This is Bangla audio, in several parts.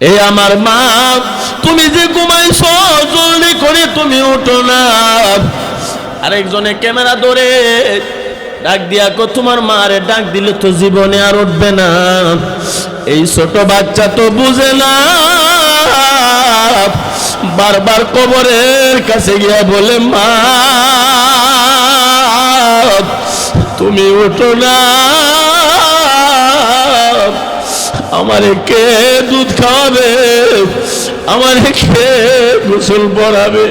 এই আমার মা, তুমি যে ঘুমাইছো জলদি করে তুমি ওঠো না। আরেকজনে ক্যামেরা ধরে ডাক দিয়া কো তোমার মারে ডাক দিলে তো জীবনে আর উঠবে না। এই ছোট বাচ্চা তো বুঝে না, বারবার কবরের কাছে গিয়া বলে মা তুমি ওঠো না, আমারে কে দুধ খাওয়াবে, আমারে কে গোসল পরাবে।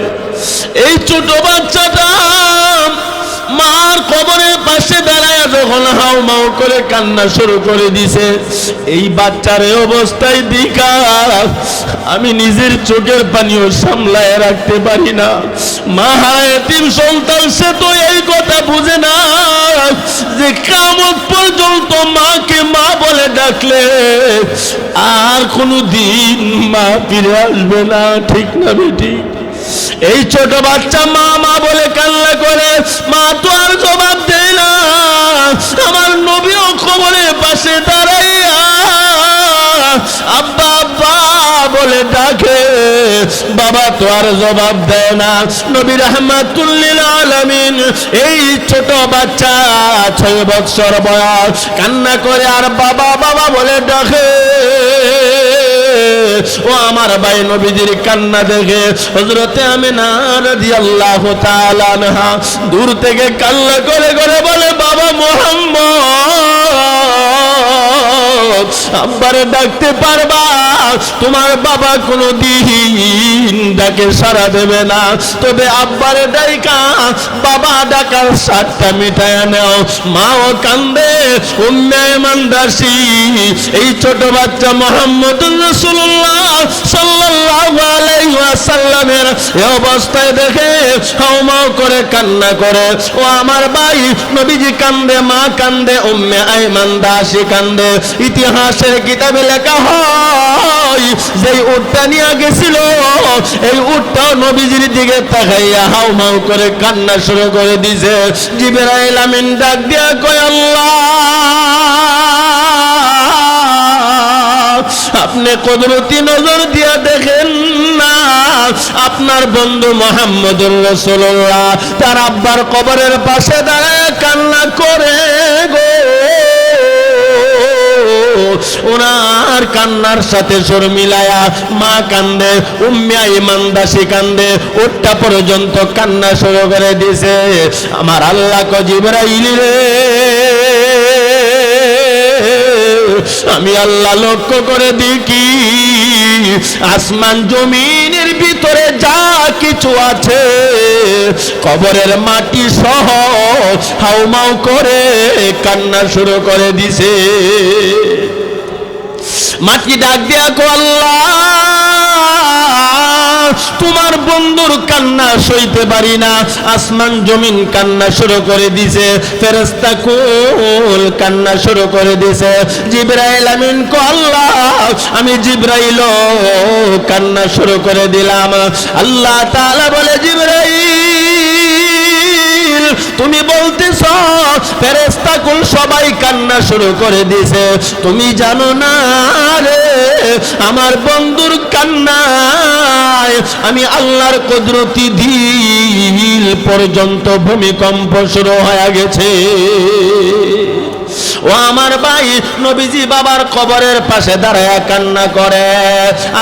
এই ছোট বাচ্চাটা মার কবরের পাশে দাঁড়ায় যখন হাউ মাউ করে কান্না শুরু করে দিছে, এই বাচ্চার এই অবস্থায় দিকা আমি নিজের চোখের পানিও সামলায় রাখতে পারি না। মা হারা এতিম সন্তান, সে তো এই কথা বুঝে না যে কিয়ামত পর্যন্ত মাকে মা বলে ডাকলে আর কোনো দিন মা ফিরে আসবে না। ঠিক না বেটি? এই ছোট বাচ্চা মা মা বলে কান্না করে, মা তো আর জবাব দেয় না। আমার নবীও কবরের পাশে দাঁড়াইয়া আব্বা আব্বা বলে ডাকে, বাবা তো আর জবাব দেয় না। নবী রাহমাতুল লিল আলামিন এই ছোট বাচ্চা 6 বছর বয়স কান্না করে আর বাবা বাবা বলে ডাকে। ও আমার ভাই নবীজির কান্না দেখে হযরতে আমিনা রাদিয়াল্লাহু তাআলা আনহা দূর থেকে কান্না করে করে বলে, বাবা মুহাম্মদ আব্বারে ডাকতে পারবা? তোমার বাবা কোনো দিন ডাকে সাড়া দেবে না, তবে আব্বারে ডাইকা বাবা ডাকার সাতটা মিটায়া নাও। মাও কান্দে, উম্মে আইমান দাসী এই ছোট বাচ্চা মুহাম্মদুর রাসূলুল্লাহ সাল্লাল্লাহু আলাইহি ওয়াসাল্লামের এই অবস্থায় দেখে হাউমাউ করে কান্না করে। ও আমার ভাই, নবীজি কান্দে, মা কান্দে, উম্মে আইমান দাসী কান্দে। ইতিহাসের কিতাবে লেখা হয় যেই উটটা নিয়ে গেছিল এই উটটাও নবীজির দিকে তাকাইয়া হাউমাউ করে কান্না শুরু করে দিছে। জিবরাইল আমিন ডাক দিয়া কয়, আল্লাহ আপনি কুদরতি নজর দিয়া দেখেন না, আপনার বন্ধু মুহাম্মদুর রাসূলুল্লাহ তার আব্বার কবরের পাশে দাঁড়ায় কান্না করে গো। ওনার কান্নার সাথে সুর মিলায়া মা কান্দে, উম্মে আইমান দাসী কান্দে, ওটা পর্যন্ত কান্না শুরু করে দিছে। আমার আল্লাহ কয়, জিবরাইল রে আমি আল্লাহ লক্ষ্য করে দেখি আসমান জমিনের ভিতরে যা কিছু আছে কবরের মাটি সহ হাউমাউ করে কান্না শুরু করে দিছে। মাটি ডাক দিয়া কো, আল্লাহ তোমার বন্ধুর কান্না সইতে পারি না। আসমান জমিন কান্না শুরু করে দিছে, ফেরেশতা কুল কান্না শুরু করে দিছে। জিবরাইল আমিন কো, আল্লাহ আমি জিবরাইল কান্না শুরু করে দিলাম। আল্লাহ তাআলা বলে, জিবরাইল তুমি বলতেছ ফেরেশতা কুল সবাই কান্না শুরু করে দিছে, তুমি জানো না রে আমার বন্ধুর কান্নায় আমি আল্লাহর কুদরতি দিল পর্যন্ত ভূমিকম্প শুরু হয়ে গেছে। ও আমার ভাই, নবীজি বাবার কবরের পাশে দাঁড়ায় কান্না করে,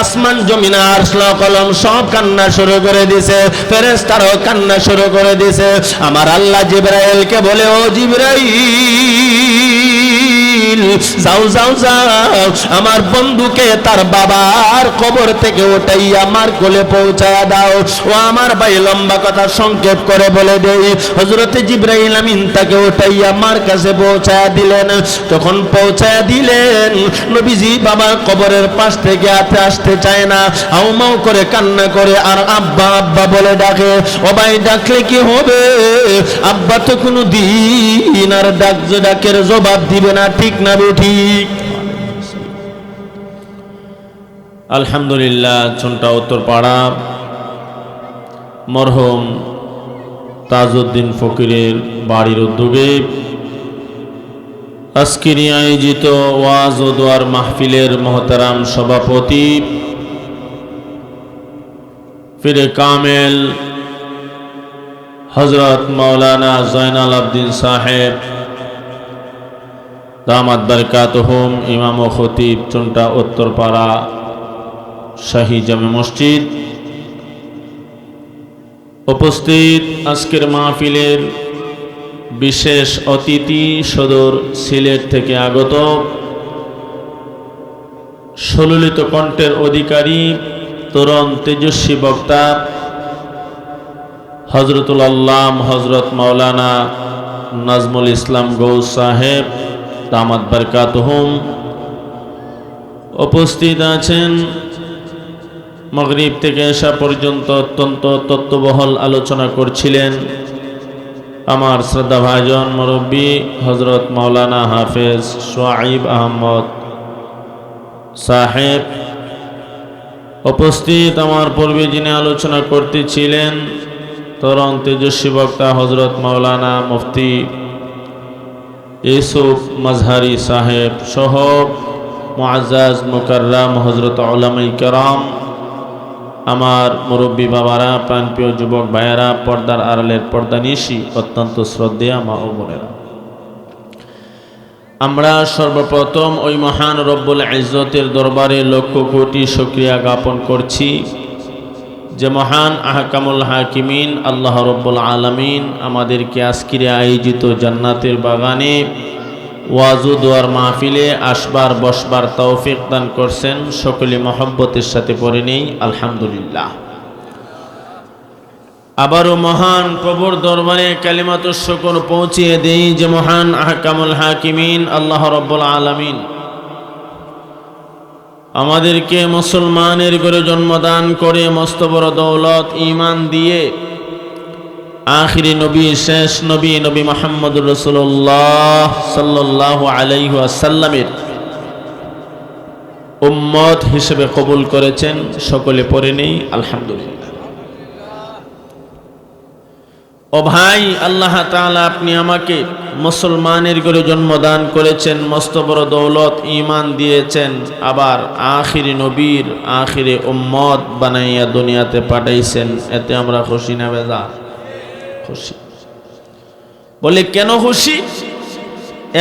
আসমান জমিন আরশ কলম সব কান্না শুরু করে দিছে, ফেরেশতারাও কান্না শুরু করে দিছে। আমার আল্লাহ জিবরাইলকে বলে, ও জিবরাইল যাও যাও যাও আমার বন্ধুকে তার বাবার কবর থেকে ওঠাইয়া আমার কোলে পৌঁছায়া দাও। ও আমার ভাই, লম্বা কথা সংক্ষেপ করে বলে দেই, হযরতে জিবরাইল আমিন তাকে ওঠাইয়া আমার কাছে পৌঁছায়া দিলেন। তখন পৌঁছায়া দিলেন, নবীজি বাবার কবরের পাশ থেকে আসতে চায় না, হাউমাউ করে কান্না করে আর আব্বা আব্বা বলে ডাকে। ও ভাই, ডাকলে কি হবে? আব্বা তো কোনো দিন আর ডাকের জবাব দিবে না। ঠিক না ঠিক? আলহামদুলিল্লাহ, ছোট্ট উত্তরপাড়া মরহুম তাজউদ্দিন ফকিরের বাড়ির উদ্যোগে আজকের আয়োজিত ওয়াজ ও দোয়ার মাহফিলের মহতারাম সভাপতি পীরে কামেল হযরত মাওলানা জয়নাল আবদিন সাহেব দামাত বরকাতুহুম, ইমাম ও খতিব চুন্টা উত্তরপাড়া শাহী জামে মসজিদ। উপস্থিত আজকের মাহফিলের বিশেষ অতিথি, সদর সিলেট থেকে আগত সুললিত কণ্ঠের অধিকারী, তরুণ তেজস্বী বক্তা হযরতুল আল্লাম হযরত মাওলানা নাজমুল ইসলাম গৌস সাহেব দামাত বরকাতুহুম। উপস্থিত আছেন মাগরিব থেকে এশা পর্যন্ত অত্যন্ত তত্ত্ববহল আলোচনা করছিলেন আমার শ্রদ্ধা ভাইজন মুরব্বী হযরত মাওলানা হাফেজ সোয়াইব আহমদ সাহেব। উপস্থিত আমার পূর্বে যিনি আলোচনা করতেছিলেন তরুণ তেজস্বী বক্তা হযরত মাওলানা মুফতি ইউসুফ মাজহারি সাহেব সহ মুআজ্জাজ মুকাররম হযরত উলামায়ে কেরাম, আমার মুরব্বী বাবারা, প্রাণপ্রিয় যুবক ভাইয়েরা, পর্দার আড়ালের পর্দানিশী অত্যন্ত শ্রদ্ধেয়া মা ও বোনেরা, আমরা সর্বপ্রথম ওই মহান রব্বুল ইজ্জতের দরবারে লক্ষ কোটি শুকরিয়া জ্ঞাপন করছি যে মহান আহকামুল হাকিমিন আল্লাহ রব্বুল আলামিন আমাদেরকে আজকের আয়োজিত জান্নাতের বাগানে ওয়াজ ও দোয়ার মাহফিলে আসবার বসবার তৌফিক দান করছেন। সকলে মহব্বতের সাথে পড়ে নেই আলহামদুলিল্লাহ। আবারও মহান প্রভুর দরবারে কালিমাতুশ শুকর পৌঁছিয়ে দেই যে মহান আহকামুল হাকিমিন আল্লাহ রব্বুল আলামিন আমাদেরকে মুসলমানের ঘরে জন্মদান করে মস্ত বড় দৌলত ঈমান দিয়ে আখিরি নবী, শেষ নবী, নবী মুহাম্মদুর রাসূলুল্লাহ সাল্লাল্লাহু আলাইহি ওয়াসাল্লামের উম্মত হিসেবে কবুল করেছেন। সকলে পড়ে নেই আলহামদুলিল্লাহ। ও ভাই, আল্লাহ তাআলা আপনি আমাকে মুসলমানের ঘরে জন্মদান করেছেন, মস্ত বড় দৌলত ঈমান দিয়েছেন, আবার আখিরি নবীর আখিরি উম্মত বানাইয়া দুনিয়াতে পাঠাইছেন। এতে আমরা খুশি না বেজার? খুশি। বলে কেন খুশি?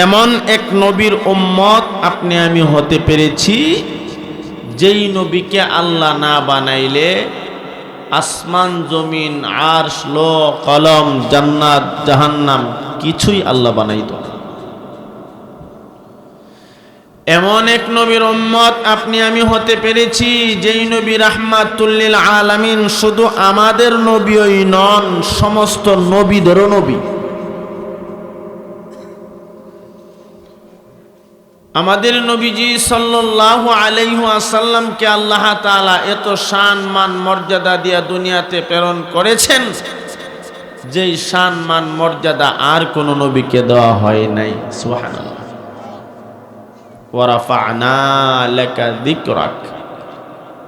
এমন এক নবীর উম্মত আপনি আমি হতে পেরেছি যেই নবীকে আল্লাহ না বানাইলে আসমান জমিন আরশ লো কলম জান্নাত জাহান্নাম কিছুই আল্লাহ বানাইতো না। এমন এক নবীর উম্মত আপনি আমি হতে পেরেছি যেই নবী রাহমাতুল লিল আলামিন, শুধু আমাদের নবীই নন, সমস্ত নবীদেরও নবী। আমাদের নবীজি সাল্লাল্লাহু আলাইহি ওয়াসাল্লামকে আল্লাহ তাআলা এত শান মান মর্যাদা দিয়া দুনিয়াতে প্রেরণ করেছেন যেই শান মান মর্যাদা আর কোন নবীকে দেওয়া হয় নাই। সুবহানাল্লাহ। ওয়া রাফা'না লাকা যিকরাক।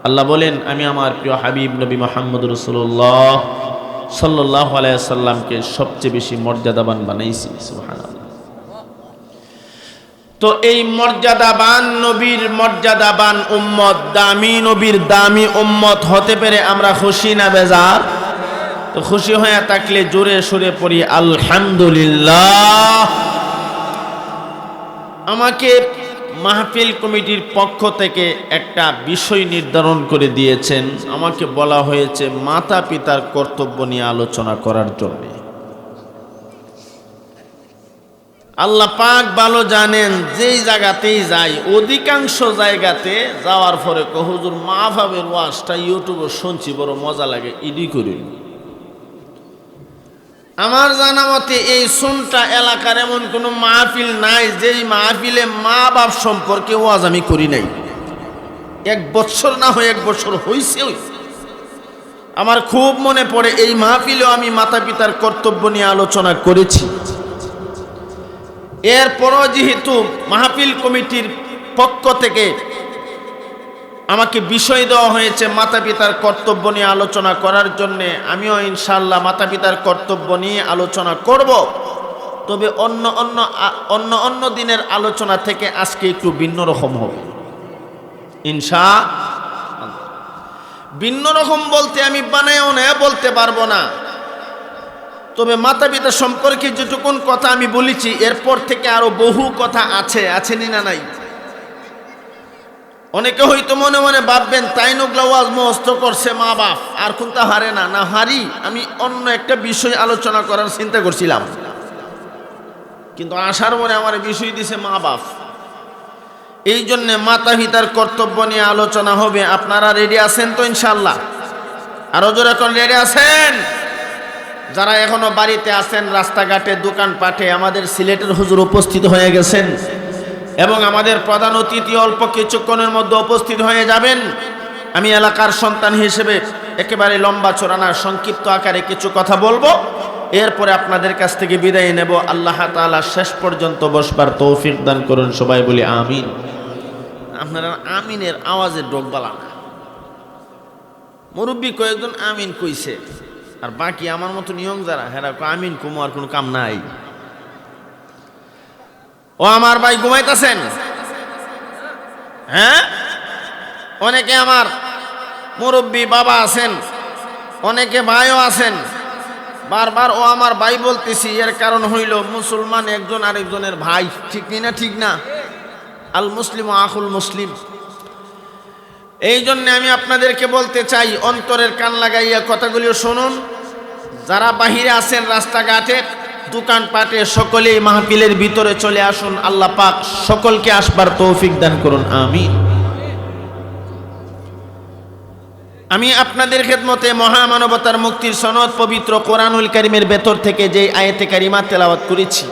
আল্লাহ বলেন, আমি আমার প্রিয় হাবিব নবী মুহাম্মদ রাসূলুল্লাহ সাল্লাল্লাহু আলাইহি ওয়াসাল্লামকে সবচেয়ে বেশি মর্যাদাবান বানাইছি। সুবহানাল্লাহ। তো এই মর্যাদাবান নবীর মর্যাদাবান উম্মত, দামি নবীর দামি উম্মত হতে পেরে আমরা খুশি না বেজার? তো খুশি হয়ে থাকলে জোরে সুরে পড়ি আলহামদুলিল্লাহ। আমাকে মাহফিল কমিটির পক্ষ থেকে একটা বিষয় নির্ধারণ করে দিয়েছেন। আমাকে বলা হয়েছে মাতা পিতার কর্তব্য নিয়ে আলোচনা করার জন্য। আল্লাহ পাক ভালো জানেন, যেই জায়গাতেই যাই অধিকাংশ জায়গাতে যাওয়ার পরে হুজুর মাহফিলের ওয়াজটা ইউটিউবে শুনছি, বড় মজা লাগে, ইডি করি। আমার জানা মতে এই শুনটা এলাকার এমন কোনো মাহফিল নাই যেই মাহফিলে মা বাপ সম্পর্কে ওয়াজ আমি করি নাই। 1 বছর না হয় 1 বছর হইছে। আমার খুব মনে পড়ে এই মাহফিলেও আমি মাতা পিতার কর্তব্য নিয়ে আলোচনা করেছি। এরপরও যেহেতু মাহফিল কমিটির পক্ষ থেকে আমাকে বিষয় দেওয়া হয়েছে মাতা পিতার কর্তব্য নিয়ে আলোচনা করার জন্যে, আমিও ইনশাআল্লাহ মাতা পিতার কর্তব্য নিয়ে আলোচনা করব। তবে অন্য দিনের আলোচনা থেকে আজকে একটু ভিন্ন রকম হবে ইনশাআল্লাহ। ভিন্ন রকম বলতে আমি বানায়ও না বলতে পারবো না, তবে মাতা পিতা সম্পর্কে যেটুকুন কথা আমি বলেছি এরপর থেকে আরো বহু কথা আছেনি না নাই? অনেকে হয়তো মনে মনে ভাববেন তাই নগলা ওয়াজ মুখস্থ করছে মা বাপ, আর কোনটা হারে না হারি। আমি অন্য একটা বিষয় আলোচনা করার চিন্তা করছিলাম, কিন্তু আসার পরে আমার বিষয় দিছে মা বাপ। এই জন্যে মাতা পিতার কর্তব্য নিয়ে আলোচনা হবে। আপনারা রেডি আছেন তো ইনশাল্লাহ? আরো জোরে এখন রেডি আছেন? যারা এখনো বাড়িতে আছেন, রাস্তাঘাটে, দোকানপাটে, আমাদের সিলেটের হুজুর উপস্থিত হয়ে গেছেন এবং আমাদের প্রধান অতিথি অল্প কিছুক্ষণের মধ্যে উপস্থিত হয়ে যাবেন। আমি এলাকার সন্তান হিসেবে একেবারে লম্বা চড়ানা সংক্ষিপ্ত আকারে কিছু কথা বলবো, এরপরে আপনাদের কাছ থেকে বিদায় নেব। আল্লাহ তাআলা শেষ পর্যন্ত বসবার তৌফিক দান করুন। সবাই বলি আমিন। আপনারা আমিনের আওয়াজে ডোকবালা না। মুরব্বী কয়েকজন আমিন কইছে, আর বাকি আমার মতো নিয়ম যারা হেরা আমিন কুমার কোনো কাম নাই। ও আমার ভাই ঘুমাইতেছেন? হ্যাঁ, অনেকে আমার মুরব্বী বাবা আছেন, অনেকে ভাইও আছেন। বারবার ও আমার ভাই বলতেছি, এর কারণ হইল মুসলমান একজন আরেকজনের ভাই, ঠিক না? ঠিক না? আল মুসলিম আখুল মুসলিম। এই জন্য আমি আপনাদেরকে বলতে চাই, অন্তরের কান লাগাইয়া কথাগুলি শুনুন। যারা বাহিরে আছেন, রাস্তাঘাটে, দোকানপাটে, সকলেই মাহফিলের ভিতরে চলে আসুন। আল্লাহ পাক সকলকে আসবার তৌফিক দান করুন, আমিন। আমি আপনাদের খেদমতে মহামানবতার মুক্তির সনদ পবিত্র কোরআনুল কারীমের ভেতর থেকে যে আয়াতে কারিমা তেলাওয়াত করেছি,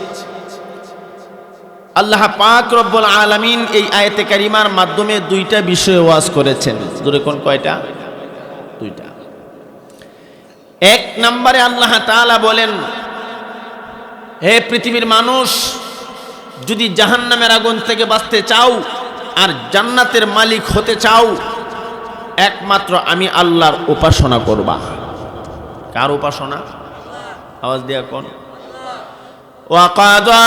আল্লাহ পাক রব্বুল আলামিন এই আয়াতে কারিমার মাধ্যমে দুইটা বিষয় ওয়াজ করেছেন। জোরে কোন কয়টা? দুইটা। এক নম্বরে আল্লাহ তাআলা বলেন, হে পৃথিবীর মানুষ, যদি জাহান্নামের আগুন থেকে বাঁচতে চাও আর জান্নাতের মালিক হতে চাও, একমাত্র আমি আল্লাহর উপাসনা করবা। কার উপাসনা? আওয়াজ দিয়া কোন? ওয়াকাদা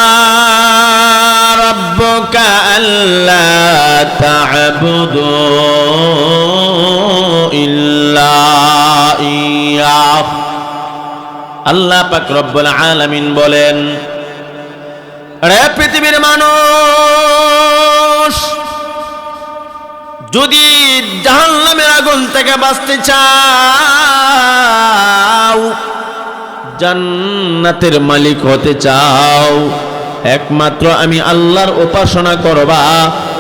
রাব্বুকা আল্লা তা'বুদু ইল্লা ইয়্যাহ। আল্লাহ পাক রব্বুল আলামিন বলেন, রে পৃথিবীর মানুষ, যদি জাহান্নামের আগুন থেকে বাঁচতে চাও, জান্নাতের মালিক হতে চাও, একমাত্র আমি আল্লাহর উপাসনা করবা,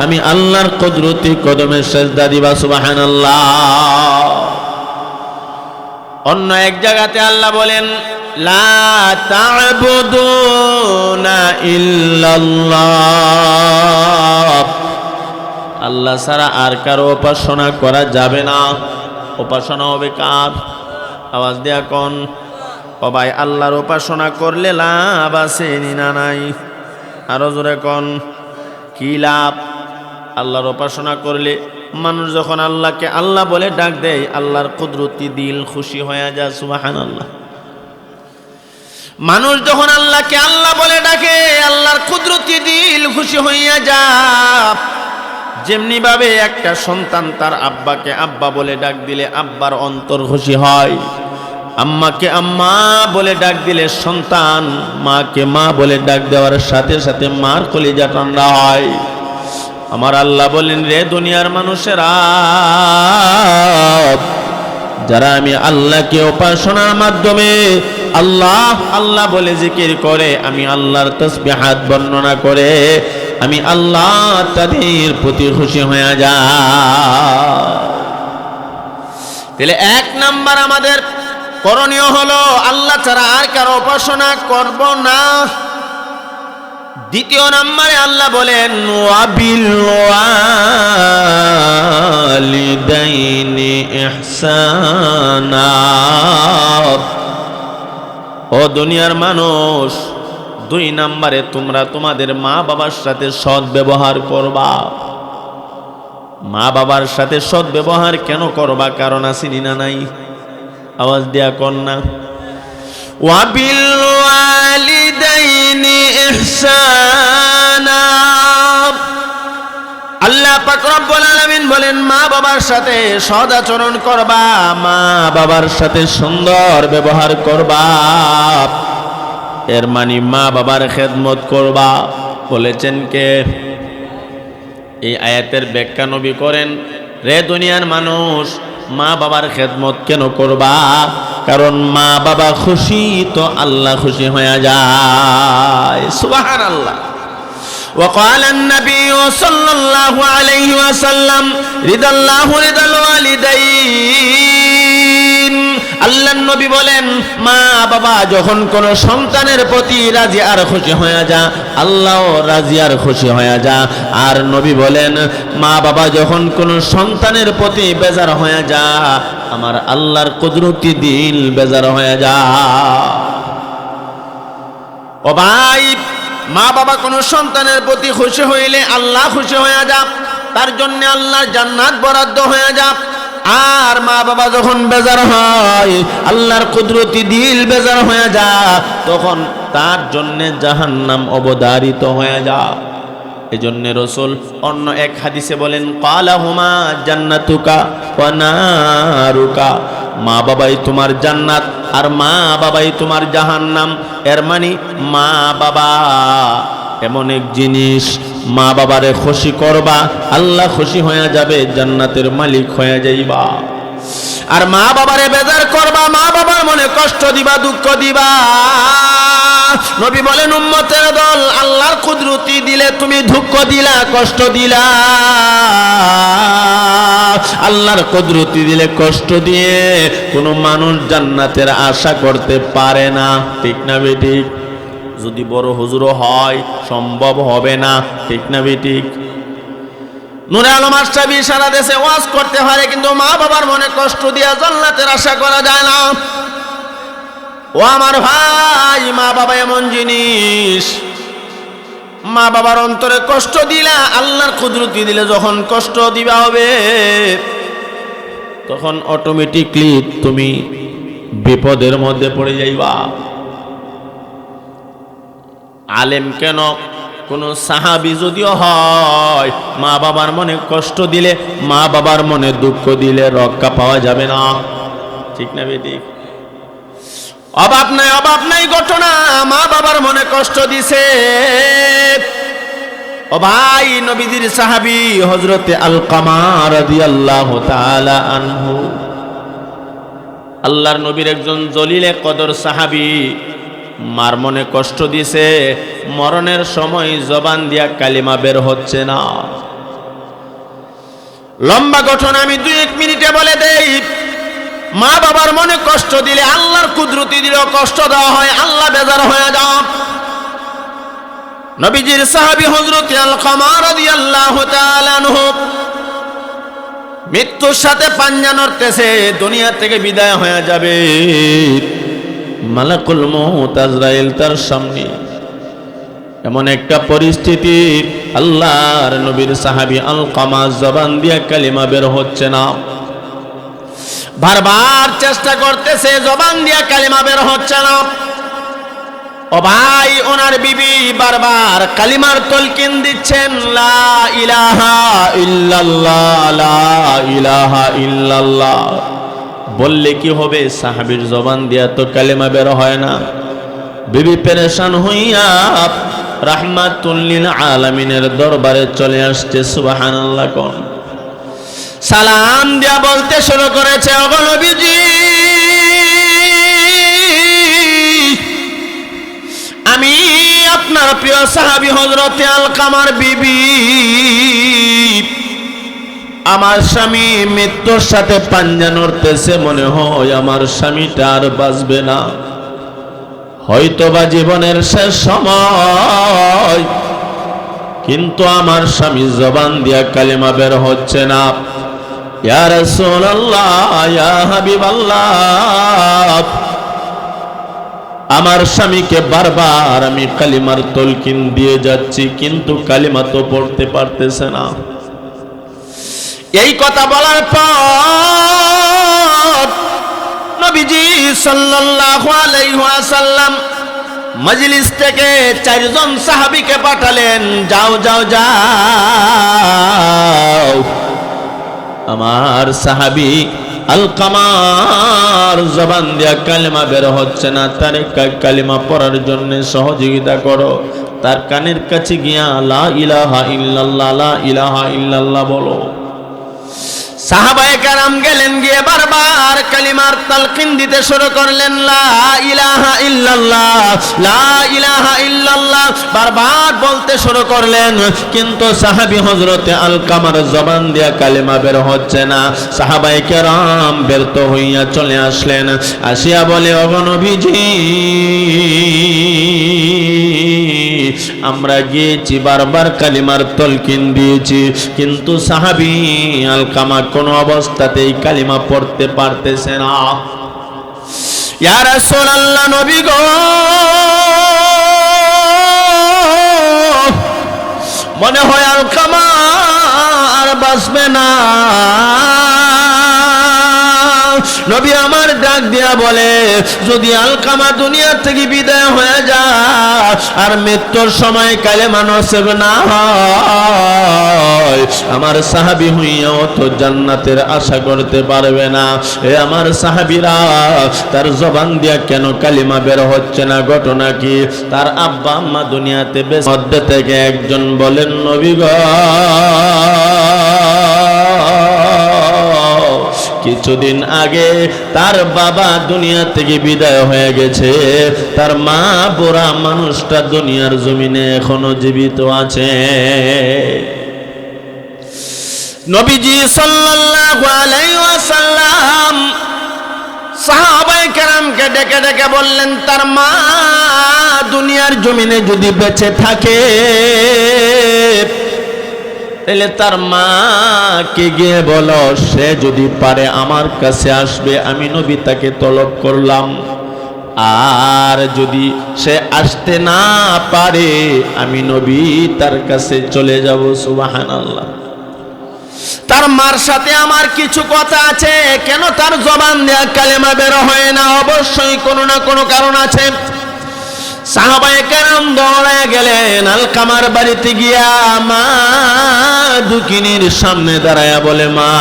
আমি আল্লাহর কুদরতি কদমে সিজদা দিবা। সুবহানাল্লাহ। অন্য এক জায়গাতে আল্লাহ বলেন, লা তা'বুদুনা ইল্লাল্লাহ। আল্লাহ ছাড়া আর কারো উপাসনা করা যাবে না। উপাসনা হবে কার? আওয়াজ দেয়া কোন? ও ভাই, আল্লাহর উপাসনা করলে লাভ আছে না নাই? আরো জোরে কোন, কি লাভ? আল্লাহর উপাসনা করলে মানুষ যখন আল্লাহকে আল্লাহ বলে ডাক দেয়, আল্লাহর কুদরতি দিল খুশি হয়ে যায়। সুবহানাল্লাহ। মানুষ যখন আল্লাহকে আল্লাহ বলে ডাকে, আল্লাহর কুদরতি দিল খুশি হইয়া যায়। যেমনি ভাবে একটা সন্তান তার আব্বাকে আব্বা বলে ডাক দিলে আব্বার অন্তর খুশি হয়, আম্মাকে আম্মা বলে ডাক দিলে সন্তান মাকে মা বলে ডাক দেওয়ার সাথে সাথে মার কলিজা ঠান্ডা হয়। আমার আল্লাহ বলেন, রে দুনিয়ার মানুষেরা, যারা আমি আল্লাহকে উপাসনার মাধ্যমে আল্লাহ আল্লাহ বলে জিকির করে, আমি আল্লাহর তাসবিহাত বর্ণনা করে, আমি আল্লাহ তাদের প্রতি খুশি হয়ে যায়। তাহলে এক নাম্বার আমাদের করণীয় হলো আল্লাহ ছাড়া আর কারো উপাসনা করব না। দ্বিতীয় নম্বরে আল্লাহ বলেন, ওয়াবিল ওয়ালিদাইনি ইহসানা। ও দুনিয়ার মানুষ, দুই নম্বরে তোমরা তোমাদের মা বাবার সাথে সৎ ব্যবহার করবা। মা বাবার সাথে সৎ ব্যবহার কেন করবা? কারণ আছে না নাই? আওয়াজ দেয়া কর না। وبالوالدين إحسانا আল্লাহ পাক রব্বুল আলামিন বলেন মা বাবার সাথে সদাচরণ করবা, মা বাবার সাথে সুন্দর ব্যবহার করবা, এর মানে মা বাবার খেদমত করবা। বলেছেন কে? এই আয়াতের ব্যাখ্যা নবী করেন, রে দুনিয়ার মানুষ, মা বাবার খেদমত কেন করবা? কারণ মা বাবা খুশি তো আল্লাহ খুশি হয়ে যায়। সুবহানাল্লাহ। وقال النبي صلى الله عليه وسلم رضا الله رضا الوالدين আল্লাহর নবী বলেন মা বাবা যখন কোন সন্তানের প্রতি রাজি আর খুশি হয়ে যা, আল্লাহও রাজি আর খুশি হয়ে যা। আর নবী বলেন মা বাবা যখন কোন সন্তানের প্রতি বেজার হয়ে যা, আমার আল্লাহর কুদরতি দিল বেজার হয়ে যা। ও ভাই, মা বাবা কোন সন্তানের প্রতি খুশি হইলে আল্লাহ খুশি হয়ে যা, তার জন্য আল্লাহর জান্নাত বরাদ্দ হয়ে যা। আর মা বাবা যখন বেজার হয়, আল্লাহর কুদরতি দিল বেজার হয়ে যা, তখন তার জন্য জাহান্নাম অবধারিত হয়ে যা। এজন্য রাসূল অন্য এক হাদিসে বলেন ক্বালাহুমা জান্নাতুকা ওয়া নারুকা, মা বাবাই তোমার জান্নাত আর মা বাবাই তোমার জাহান্নাম। এর মানে মা বাবা এমন এক জিনিস, মা বাবারে খুশি করবা, আল্লাহ খুশি হয়ে যাবে, জান্নাতের মালিক হয়ে যাইবা। আর মা বাবারে বেজার করবা, মা বাবার মনে কষ্ট দিবা, দুঃখ দিবা। নবী বলেন উম্মতের দল, আল্লাহর কুদরতি দিলে তুমি দুঃখ দিলা, কষ্ট দিলা। আল্লাহর কুদরতি দিলে কষ্ট দিয়ে কোনো মানুষ জান্নাতের আশা করতে পারে না। ঠিক না বেঠিক? যদি বড় হুজুর হয় সম্ভব হবে না। ঠিক না বেঠিক? নূরে আলম আশরাফি সারা দেশে ওয়াজ করতে পারে, কিন্তু মা বাবার মনে কষ্ট দিয়ে জান্নাতের আশা করা যায় না। ও আমার ভাই, মা বাবা এমন জিনিস, মা বাবার অন্তরে কষ্ট দিলা, আল্লাহর কুদরতি দিলে যখন কষ্ট দিবা হবে, তখন অটোমেটিকলি তুমি বিপদের মধ্যে পড়ে যাইবা। আলেম কেন, কোন সাহাবী যদিও হয়, মা বাবার মনে কষ্ট দিলে, মা বাবার মনে দুঃখ দিলে রক্ষা পাওয়া যাবে না। ঠিক না বেঠিক? অভাব নাই ঘটনা, মা বাবার মনে কষ্ট দিছে। ও ভাই, নবীজির সাহাবী হযরতে আলকামা রাদিয়াল্লাহু তাআলা আনহু, আল্লাহর নবীর একজন জলিলে কদর সাহাবী, মার মনে কষ্ট দিছে, মরণের সময় জবান দিয়া কালিমা বের হচ্ছে না। লম্বা ঘটনা, আমি 2-1 মিনিটে বলে দেই। মা বাবার মনে কষ্ট দিলে, আল্লাহর কুদরতি দিলেও কষ্ট দেওয়া হয়, আল্লাহ বেজার হয়ে যাও। নবীজির সাহাবী হযরত আলকামা রাদিয়াল্লাহু তাআলা আনহু মৃত্যুর সাথে পাঞ্জা নড়তেছে, দুনিয়া থেকে বিদায় হয়ে যাবে। মালাকুল মউত আজরাইল তার সামনে। এমন একটা পরিস্থিতি, আল্লাহর নবীর সাহাবী আলকামা জবান দিয়ে কালিমা বের হচ্ছে না, বারবার চেষ্টা করতেছে, জবান দিয়ে কালিমা বের হচ্ছে না। ও ভাই, ওনার বিবি বারবার কালিমার তলকিন দিচ্ছেন, লা ইলাহা ইল্লাল্লাহ, লা ইলাহা ইল্লাল্লাহ। বললে কি হবে? সাহাবীর জবান দিয়া তো কালিমা বের হয় না। বিবি পেরেশান হইয়া রাহমাতুল লিল আলামিনের দরবারে চলে আসছে। সুবহানাল্লাহ। কোন সালাম দিয়া বলতে শুরু করেছে, ওগো নবীজি, আমি আপনার প্রিয় সাহাবী হযরতে আলকামার বিবি, আমার স্বামী মৃত্যুর সাথে পাঞ্জা নড়তেছে, মনে হয় আমার স্বামীটা আর বাঁচবে না, হয়তোবা জীবনের শেষ সময়, কিন্তু আমার স্বামী জবান দিয়া কালিমা বের হচ্ছে না। ইয়া রাসূলুল্লাহ, ইয়া হাবিবাল্লাহ, আমার স্বামীকে বারবার আমি কালিমার তলকিন দিয়ে যাচ্ছি, কিন্তু কালিমা তো পড়তে পারতেছে না। এই কথা বলার পর নবীজি সাল্লাল্লাহু আলাইহি ওয়াসাল্লাম মজলিস থেকে 4 জন সাহাবীকে পাঠালেন, যাও যাও যাও। আমার সাহাবী আলকামার জবান দিয়া কালেমা বের হচ্ছে না, তার কালেমা পড়ার জন্য সহযোগিতা করো। তার কানের কাছে গিয়া লা ইলাহা ইল্লাল্লাহ, লা ইলাহা ইল্লাল্লাহ বলো। সাহাবায়ে কেরাম গেলেন, গিয়ে বারবার কালিমার তালকিন দিতে শুরু করলেন, লা ইলাহা ইল্লাল্লাহ, লা ইলাহা ইল্লাল্লাহ বারবার বলতে শুরু করলেন। কিন্তু সাহাবী হযরতে আলকামার জবান দিয়া কালিমা বের হচ্ছে না। সাহাবায়ে কেরাম ব্যর্থ হইয়া চলে আসলেন, আসিয়া বলে, ওগো নবীজি, আমরা গিয়েছি, বারবার কালিমার তালকিন দিয়েছি, কিন্তু সাহাবী আলকামা কোন অবস্থাতেই কালিমা পড়তে পারতেছে না। ইয়া রাসূলুল্লাহ, নবী গো, মনে হয় আলকামা আর বাঁচবে না। নবী আমার ডাক দিয়া বলে, যদি আলকামা দুনিয়া থেকে বিদায় হয়ে যায় আর মৃত্যুর সময় কালেমা নসিব না হয়, আমার সাহাবী হইয়াও তো জান্নাতের আশা করতে পারবে না। এ আমার সাহাবীরা, তার জবান দিয়া কেন কালিমা বের হচ্ছে না? ঘটনা কি? তার আব্বা আম্মা দুনিয়াতে বেঁচে, মধ্যে থেকে একজন বলেন, নবী গো, কিছুদিন আগে তার বাবা দুনিয়া থেকে বিদায় হয়ে গেছে, তার মা বুড়া মানুষটা দুনিয়ার জমিনে এখনো জীবিত আছে। নবীজি সাল্লাল্লাহু আলাইহি ওয়াসাল্লাম সাহাবায়ে কেরামকে ডেকে ডেকে বললেন, তার মা দুনিয়ার জমিনে যদি বেঁচে থাকে, তাহলে তার মাকে গিয়ে বলো, সে যদি পারে আমার কাছে আসবে, আমি নবী তাকে তলব করলাম। আর যদি সে আসতে না পারে, আমি নবী তার কাছে চলে যাব। সুবহানাল্লাহ। তার মার সাথে আমার কিছু কথা আছে, কেন তার জবান দেয়া কালেমা বের হয় না? অবশ্যই কোনো না কোনো কারণ আছে। সাহাবায়ে কেরাম দৌড়ায় গেলেন আলকামার বাড়িতে, গিয়া মা দুকিনীর সামনে দাঁড়ায়া বলে, মা,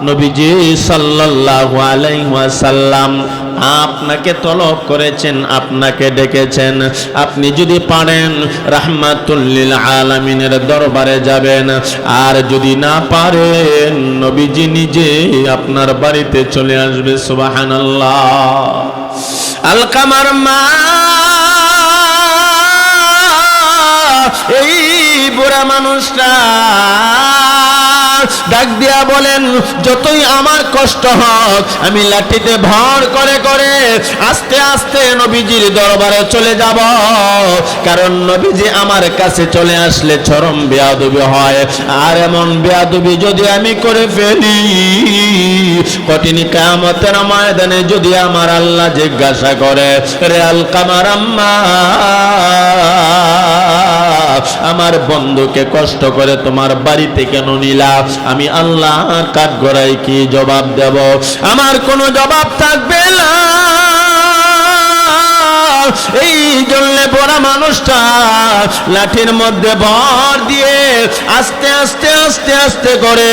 নবীজি সাল্লাল্লাহু আলাইহি ওয়াসাল্লাম আপনাকে তলব করেছেন, আপনাকে ডেকেছেন। আপনি যদি পারেন রাহমাতুল লিল আলামিনের দরবারে যাবেন, আর যদি না পারেন নবীজি নিজে আপনার বাড়িতে চলে আসবে। সুবহানাল্লাহ। আলকামার মা এই বুড়া মানুষটা ডাক দিয়া বলেন, যতই আমার কষ্ট হোক, আমি লাঠিতে ভর করে করে আস্তে আস্তে নবীজির দরবারে চলে যাব, কারণ নবীজি আমার কাছে চলে আসলে চরম বেয়াদবি হয়। আর এমন বেয়াদবি যদি আমি করে ফেলি, কঠিন কিয়ামতের ময়দানে যদি আমার আল্লাহ জিজ্ঞাসা করে, রে আলকামার আম্মা, আমার বন্ধুকে কষ্ট করে তোমার বাড়িতে কেন নিলা, আমি আল্লাহর কাঠগড়ায় কি জবাব দেব? আমার কোনো জবাব থাকবে না। এই জন্য বড় মানুষটা লাঠির মধ্যে ভর দিয়ে আস্তে আস্তে আস্তে আস্তে করে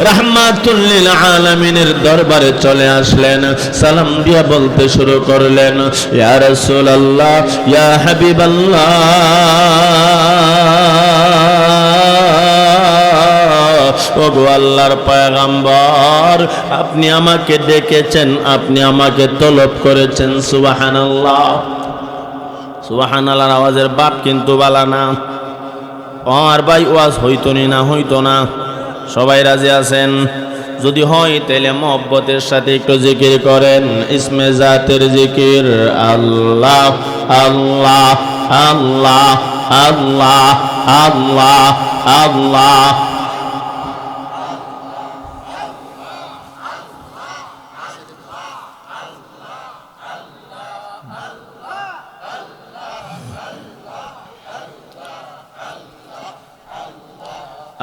রাহমাতুল লিল আলামিনের দরবারে চলে আসলেন। সালাম দিয়া বলতে শুরু করলেন, ইয়া রাসূলুল্লাহ, ইয়া হাবিবাল্লাহ, ওগো আল্লাহর পয়গম্বর, আপনি আমাকে ডেকেছেন, আপনি আমাকে তলব করেছেন। সুবহানাল্লাহ। সুবহানাল্লাহর আওয়াজের বাপ কিন্তু বালা না। আর ভাই ওয়াজ হইতো না হইতো না। সবাই রাজি আছেন? যদি হয় তাহলে মহব্বতের সাথে একটু জিকির করেন, ইসমে জাতের জিকির, আল্লাহ আল্লাহ আল্লাহ আল্লাহ আল্লাহ আল্লাহ।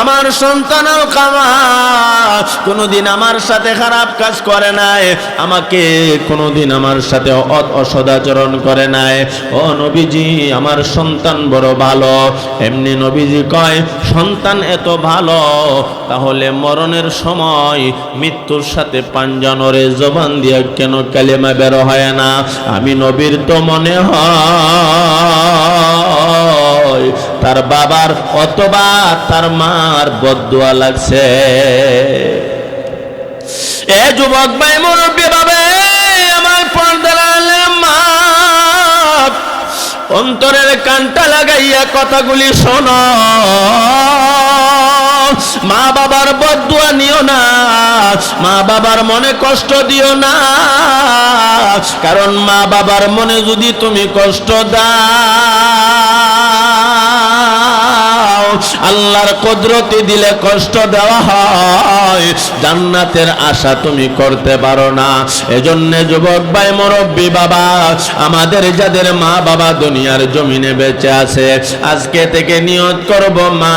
আমার সন্তান আলকামা কোনোদিন আমার সাথে খারাপ কাজ করে নাই, আমাকে কোনোদিন আমার সাথে অসদাচরণ করে নাই। ও নবীজি, আমার সন্তান বড় ভালো। এমনি নবীজি কয়, সন্তান এত ভালো, তাহলে মরণের সময় মৃত্যুর সাথে পাঞ্জানরে জবান দিয়ে কেন কালেমা বের হয় না? আমি নবীর তো মনে হয় তার বাবার অথবা তার মার বদদুয়া লাগছে। এ যুবক ভাই, মুরব্বী ভাবে, আমার পর্দার আলেম মা, অন্তরের কানটা লাগাইয়া কথাগুলি শোনো। মা বাবার বদদুয়া নিও না, মা বাবার মনে কষ্ট দিও না, কারণ মা বাবার মনে যদি তুমি কষ্ট দাও, আল্লাহর কুদরতে দিলে কষ্ট দেওয়া হয়, জান্নাতের আশা তুমি করতে পারো না। এজন্য যুবক ভাই, মুরব্বী বাবা, আমাদের যাদের মা বাবা দুনিয়ার জমিনে বেঁচে আছে, আজকে থেকে নিয়ত করব মা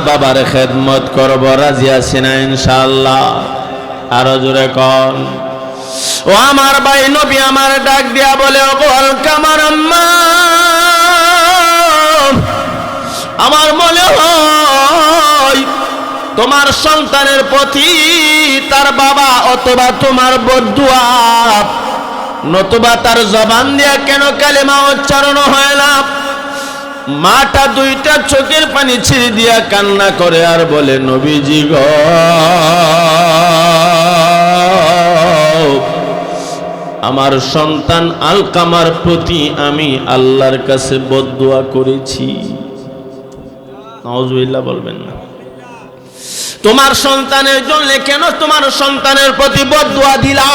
বাবার খেদমত করব। রাজি আছি না ইনশাআল্লাহ? আরো জোরে কন। ও আমার ভাই, নবী আমার ডাক দিয়া বলে, ও আলকামার আম্মা, আমার মনে হয় তোমার সন্তানের প্রতি তার বাবা অথবা তোমার বদদুয়া নতুবা তার জবান দিয়া কেন কালেমা উচ্চারণ হয় না? মাটা দুইটা চোখের পানি ছিঁড়ে দিয়া কান্না করে আর বলে, নবীজি গো, আমার সন্তান আলকামার প্রতি আমি আল্লাহর কাছে বদদুয়া করেছি। নাউজুবিল্লাহ বলবেন না। তোমার সন্তানের জন্য কেন তোমার সন্তানের প্রতি বদদুয়া দিলা?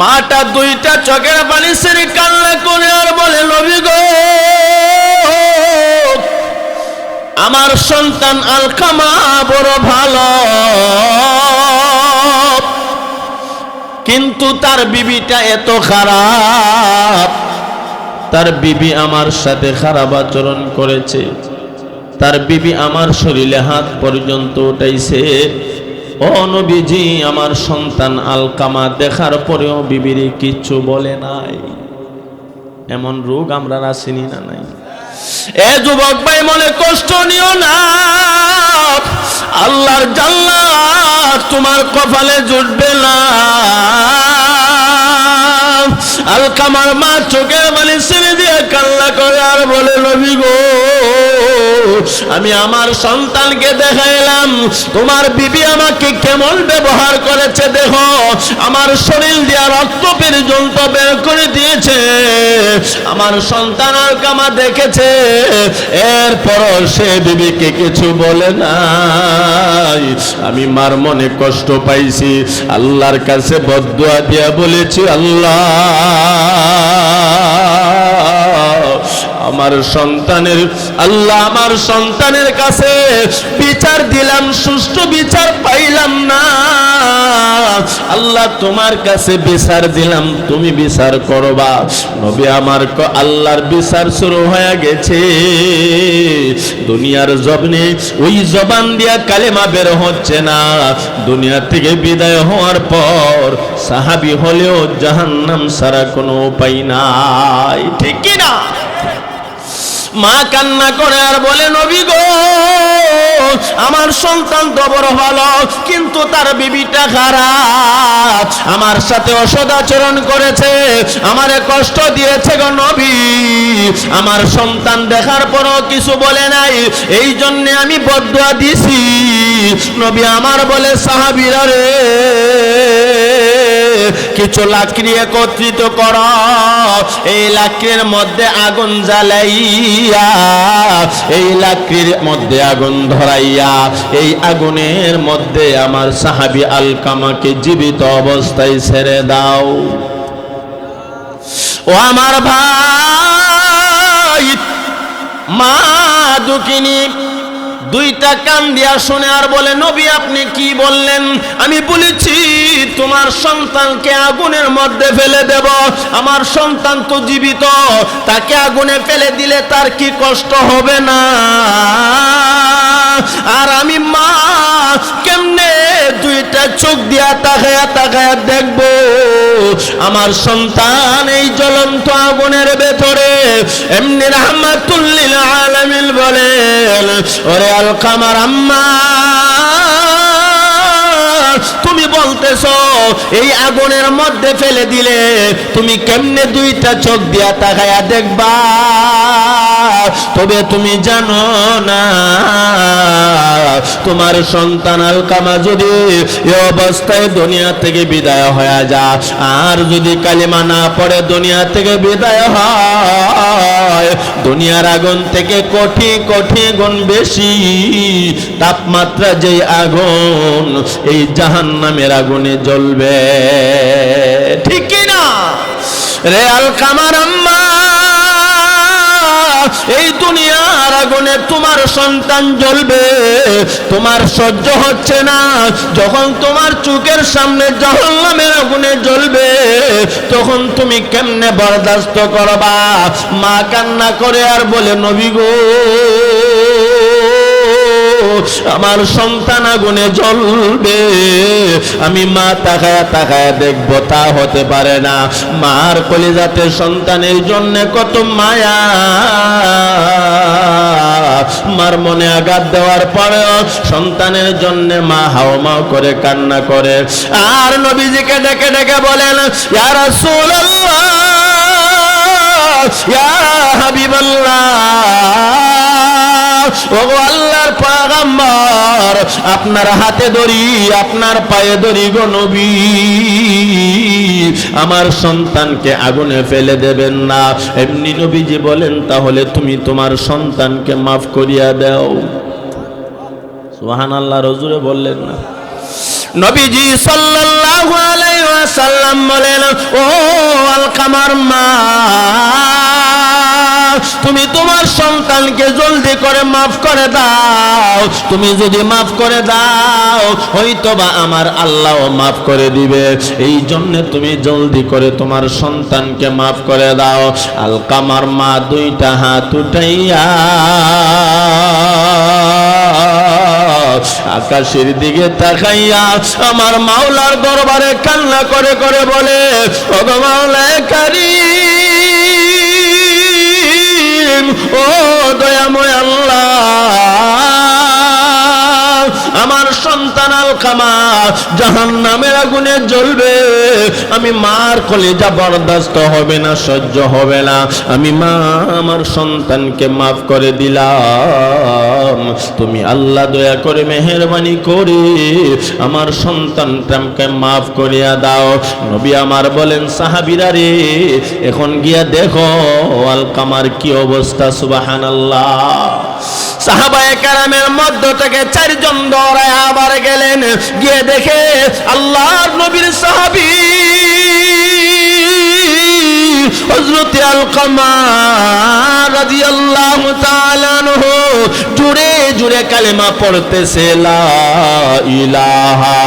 মাটা দুইটা চোখের পানি ছেড়ে কান্না করে আর বলে, নবী গো, আমার সন্তান আলকামা বড় ভালো, কিন্তু তার বিবিটা এত খারাপ। তার বিবি আমার সাথে খারাপ আচরণ করেছে, তার বিবি আমার শরীরে হাত পর্যন্ত উঠাইছে। ও নবীজি, আমার সন্তান আলকামা দেখার পরেও বিবিরে কিচ্ছু বলে নাই। এমন রোগ আমরা আসিনি না নাই? এ যুবক ভাই, মনে কষ্ট নিও না, আল্লাহর জান্নাত তোমার কপালে জুটবে না। আলকামার মা চোখের পানি ছেড়ে দিয়ে কান্না করে আর বলে, নবী গো, আমি আমার সন্তানকে দেখাইলাম তোমার বিবি আমাকে কেমন ব্যবহার করেছে, দেখো, আমার শরীর দিয়া রক্ত পর্যন্ত বের করে দিয়েছে। আমার সন্তান আলকামা দেখেছে, এরপরও সে বিবিকে কিছু বলে নাই। আমি মার মনে কষ্ট পাইছি, আল্লাহর কাছে বদদুয়া দিয়া বলেছি, আল্লাহ, আমার সন্তানের আমার সন্তানের কাছে বিচার দিলাম, সুষ্ঠু বিচার পাইলাম না। আল্লাহ, তোমার কাছে বিচার দিলাম, তুমি বিচার করবা। নবী আমার আল্লাহর বিচার শুরু হয়ে গেছে। দুনিয়ার জবানে ওই জবান দিয়া কালেমা বের হচ্ছে না। দুনিয়া থেকে বিদায় হওয়ার পর সাহাবী হলেও জাহান্নাম ছাড়া কোনো উপায় নাই, ঠিক কি না? মা কান্না করে আর বলে, নবী গো, আমার সন্তান তো বড় ভালো, কিন্তু তার বিবিটা খারাপ, আমার সাথে অসদাচরণ করেছে, আমারে কষ্ট দিয়েছে গো নবী। আমার সন্তান দেখার পরও কিছু বলে নাই, এই জন্য আমি বদদুয়া দিছি। নবী আমার বলে, সাহাবীরা রে, কিছু লাকড়ি একত্রিত কর, এই লাকড়ির মধ্যে আগুন জ্বালাইয়া, এই লাকড়ির মধ্যে আগুন ধরাইয়া, এই আগুনের মধ্যে আমার সাহাবী আলকামাকে জীবিত অবস্থায় ছেড়ে দাও। ও আমার ভাই, মা দুঃখিনী, দুইটা কান দিয়া শুনে আর বলে, নবী আপনি কি বললেন? আমি বলেছি তোমার সন্তানকে আগুনের মধ্যে ফেলে দেব। আমার সন্তান তো জীবিত, তাকে আগুনে ফেলে দিলে তার কি কষ্ট হবে না? আর আমি মা কেমনে দুইটা চোখ দিয়া তাকায়া তাকায়া দেখবো আমার সন্তান এই জ্বলন্ত আগুনের ভেতরে? এমনি রাহমাতুল লিল আলামিন বলেন, ওরে আলকামার আম্মা, তুমি বলতেছো এই আগুনের মধ্যে ফেলে দিলে তুমি কেমনে দুইটা চোখ দিয়া তাকায়া দেখবা? তবে তুমি জানো না তোমার সন্তান আলকামা যদি এই অবস্থায় দুনিয়া থেকে বিদায় হয়ে যায়, আর যদি কালিমা না পড়ে দুনিয়া থেকে বিদায় হয়, দুনিয়ার আগুন থেকে কোটি কোটি গুণ বেশি তাপমাত্রা যেই আগুন, এই জাহান্নামের আগুনে জ্বলবে। ঠিক কি না রে আলকামার আম্মা? এই দুনিয়ার আগুনে তোমার সন্তান জ্বলবে, তোমার সহ্য হচ্ছে না। যখন তোমার চোখের সামনে জাহান্নামের আগুনে জ্বলবে, তখন তুমি কেমনে বরদাস্ত করবা? মা কান্না করে আর বলে, নবী গো, আমার সন্তান আগুনে জ্বলবে, আমি মা তাকায়া তাকায়া দেখবো, তা হতে পারে না। মার কলিজাতে সন্তানের জন্য কত মায়া, মার মনে আঘাত দেওয়ার পরেও সন্তানের জন্য মা হাওমাও করে কান্না করে। আর নবীজিকে ডেকে ডেকে বলেন, ইয়া রাসূলুল্লাহ, ইয়া হাবিবাল্লাহ, ও আল্লাহর পয়গম্বর, আপনার হাতে ধরি, আপনার পায়ে ধরি গো নবী, আমার সন্তানকে আগুনে ফেলে দেবেন না। এমনি নবীজি বলেন, তাহলে তুমি তোমার সন্তানকে মাফ করিয়া দাও। সুবহানাল্লাহ, রজুরে বললেন না? নবীজি সাল্লাল্লাহু আলাইহি ওয়াসাল্লাম বলেন, ও আলকামার মা, তুমি তোমার সন্তানকে জলদি করে মাফ করে দাও। তুমি যদি মাফ করে দাও, হয়তোবা আমার আল্লাহও মাফ করে দিবে। এই জন্য তুমি জলদি করে তোমার সন্তানকে মাফ করে দাও। আলকামার মা দুইটা হাত উঠাইয়া আকাশের দিকে তাকাইয়া আমার মাওলার দরবারে কান্না করে করে বলে, ওগো মাওলায়ে কারীম, ও দয়াময় আল্লাহ, আমার সন্তান আলকামা জাহান্নামের আগুনে জ্বলবে, আমি মার কলিজা বরদাস্ত হবে না, সহ্য হবে না। আমি মা আমার সন্তানকে মাফ করে দিলাম, তুমি আল্লাহ দয়া করে মেহেরবানি করে আমার সন্তানটাকে মাফ করিয়া দাও। নবী আমার বলেন, সাহাবীরা রে, এখন গিয়া দেখো আলকামার কি অবস্থা। সুবহানাল্লাহ। সাহাবায়ে কেরামের মধ্য থেকে চারজন দৌড়ায় আবার গেলেন, গিয়ে দেখে আল্লাহর নবীর সাহাবী হযরত আলকামা রাদিয়াল্লাহু তাআলা আনহু জোরে জোরে কালেমা পড়তেছে, লা ইলাহা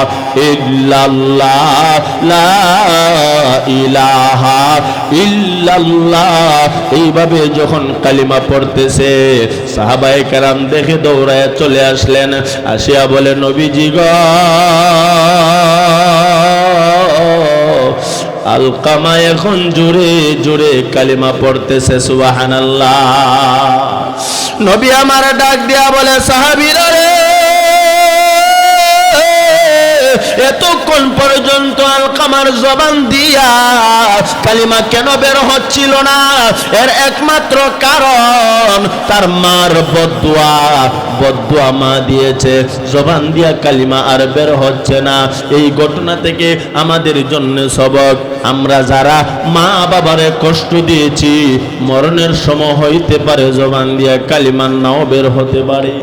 ইল্লাল্লাহ, লা ইলাহা ইল্লাল্লাহ। এইভাবে যখন কালিমা পড়তেছে, সাহাবায়ে কেরাম দেখে দৌড়ায় চলে আসলেন। আসিয়া বলে, নবীজি গো, আলকামা এখন জোরে জোরে কালিমা পড়তেছে। সুবহানাল্লাহ। নবী আমার ডাক দিয়া বলে, সাহাবীরা রে, এতক্ষণ পর্যন্ত আলকামার জবান দিয়া কালিমা কেন বের হচ্ছিল না? এর একমাত্র কারণ তার মার বদদুয়া মা দিয়েছে, জবান দিয়া কালিমা আর বের হচ্ছে না। এই ঘটনা থেকে আমাদের জন্য সবক, আমরা যারা মা বাবারে কষ্ট দিয়েছি, মরণের সময় হইতে পারে জবান দিয়া কালিমা নাও বের হতে পারে।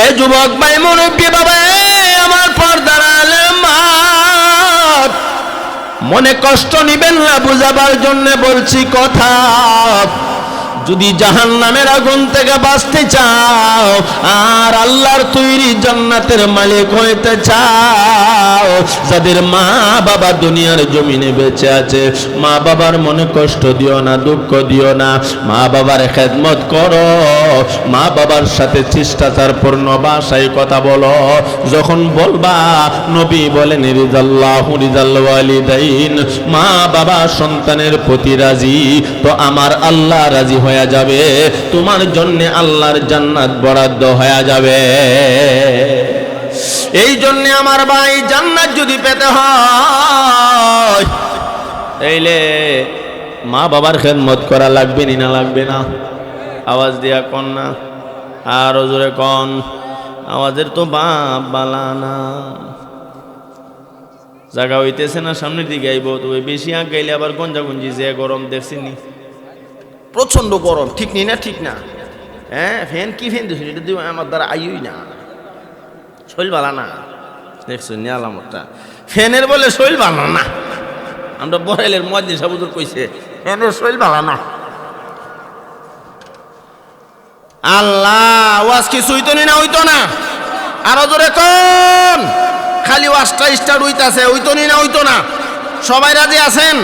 এ যুবক ভাই, মুরব্বী বাবা, আমার পর্দার আলেম মা, মনে কষ্ট নিবেন না, বুঝাবার জন্য বলছি কথা। যদি জাহান্নামের আগুন থেকে বাঁচতে চাও আর আল্লাহর তৈরি জান্নাতের মালিক হইতে চাও, যাদের মা বাবা দুনিয়ার জমিনে বেঁচে আছে, মা বাবার মনে কষ্ট দিও না, দুঃখ দিও না, মা বাবার খেদমত করো, মা বাবার সাথে শিষ্টাচারপূর্ণ ভাষায় কথা বলো। যখন বলবা, নবী বলেন রিজাল্লাহু রিজাল ওয়ালিদাইন, মা বাবা সন্তানের প্রতি রাজি, তো আমার আল্লাহ রাজি হয়ে যাবে, তোমার জন্য আল্লাহর জান্নাত বরাদ্দ হয়ে যাবে। এই জন্য আমার ভাই, জান্নাত যদি পেতে হয় তাইলে মা বাবার খেদমত করা লাগবে না লাগবে না? আওয়াজ দিয়া কন না, আর জোরে কন। আওয়াজের তো বাপ বালানা জায়গা হইতেছে না, সামনের দিকে আইব, তবে বেশি আগ গাইলে আবার গঞ্জা গঞ্জি যে গরম দেখছিনি, প্রচন্ড গরম, ঠিক নি না? ঠিক না? হ্যাঁ, ফ্যান কি ফ্যান দিয়েছেন, এটা দিয়ে আমার দ্বারা আইই না, শৈল বালা না। দেখছেন নি আলামতটা? ফ্যানের বলে শৈল বালা না। আমরা বড়াইলের মুয়াজ্জিন সাহেব হুজুর কইছে ফ্যানের শৈল বালা না। আল্লাহ, ওয়াজ কি হইতো না? হইতো না? আরো জোরে কোন। খালি ওয়াজটা স্টার্ট হইতাছে, হইতো না? হইতো না? সবাই রাজি আছেন?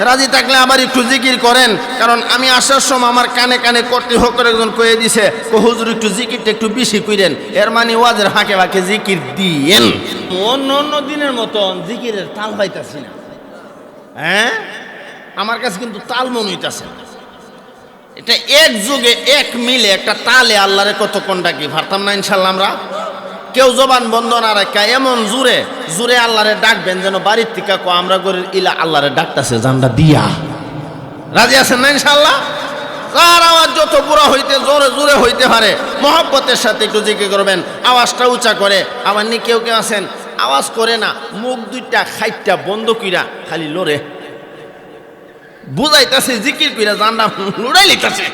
রাজি থাকলে আবার একটু জিকির করেন, কারণ আমি আসার সময় আমার কানে কানে কর্তৃপক্ষের একজন কয়ে দিছে, হুজুর একটু জিকিরটা একটু বেশি কইরেন, এর মানে ওয়াজের ফাঁকে ফাঁকে জিকির দিয়েন। অন্য অন্য দিনের মতন জিকিরের তাল পাইতাছি না। হ্যাঁ, আমার কাছে কিন্তু তাল মন হইতাছে। এটা এক যুগে এক মিলে একটা তালে আল্লাহরে কতক্ষণ ডাকি পারতাম না ইনশাল্লাহ। আমরা কেউ জবান বন্ধ না রাখা এমন জোরে জোরে আল্লাহরে ডাকবেন যেন বাড়ির থেকে আমরা করে ইলা আল্লাহরে ডাকতেছে জানটা দিয়া। রাজি আছেন না ইনশাল্লাহ? তার আওয়াজ যত বুড়া হইতে জোরে জোরে হইতে পারে, মহব্বতের সাথে একটু জিকির করবেন, আওয়াজটা উঁচা করে। আবার নি কেউ কেউ আছেন আওয়াজ করে না, মুখ দুইটা খাইটটা বন্ধ কইরা খালি লড়ে, বুঝাইতেছে জিকির কইরা জানটা লুড়াই লিখতেছে,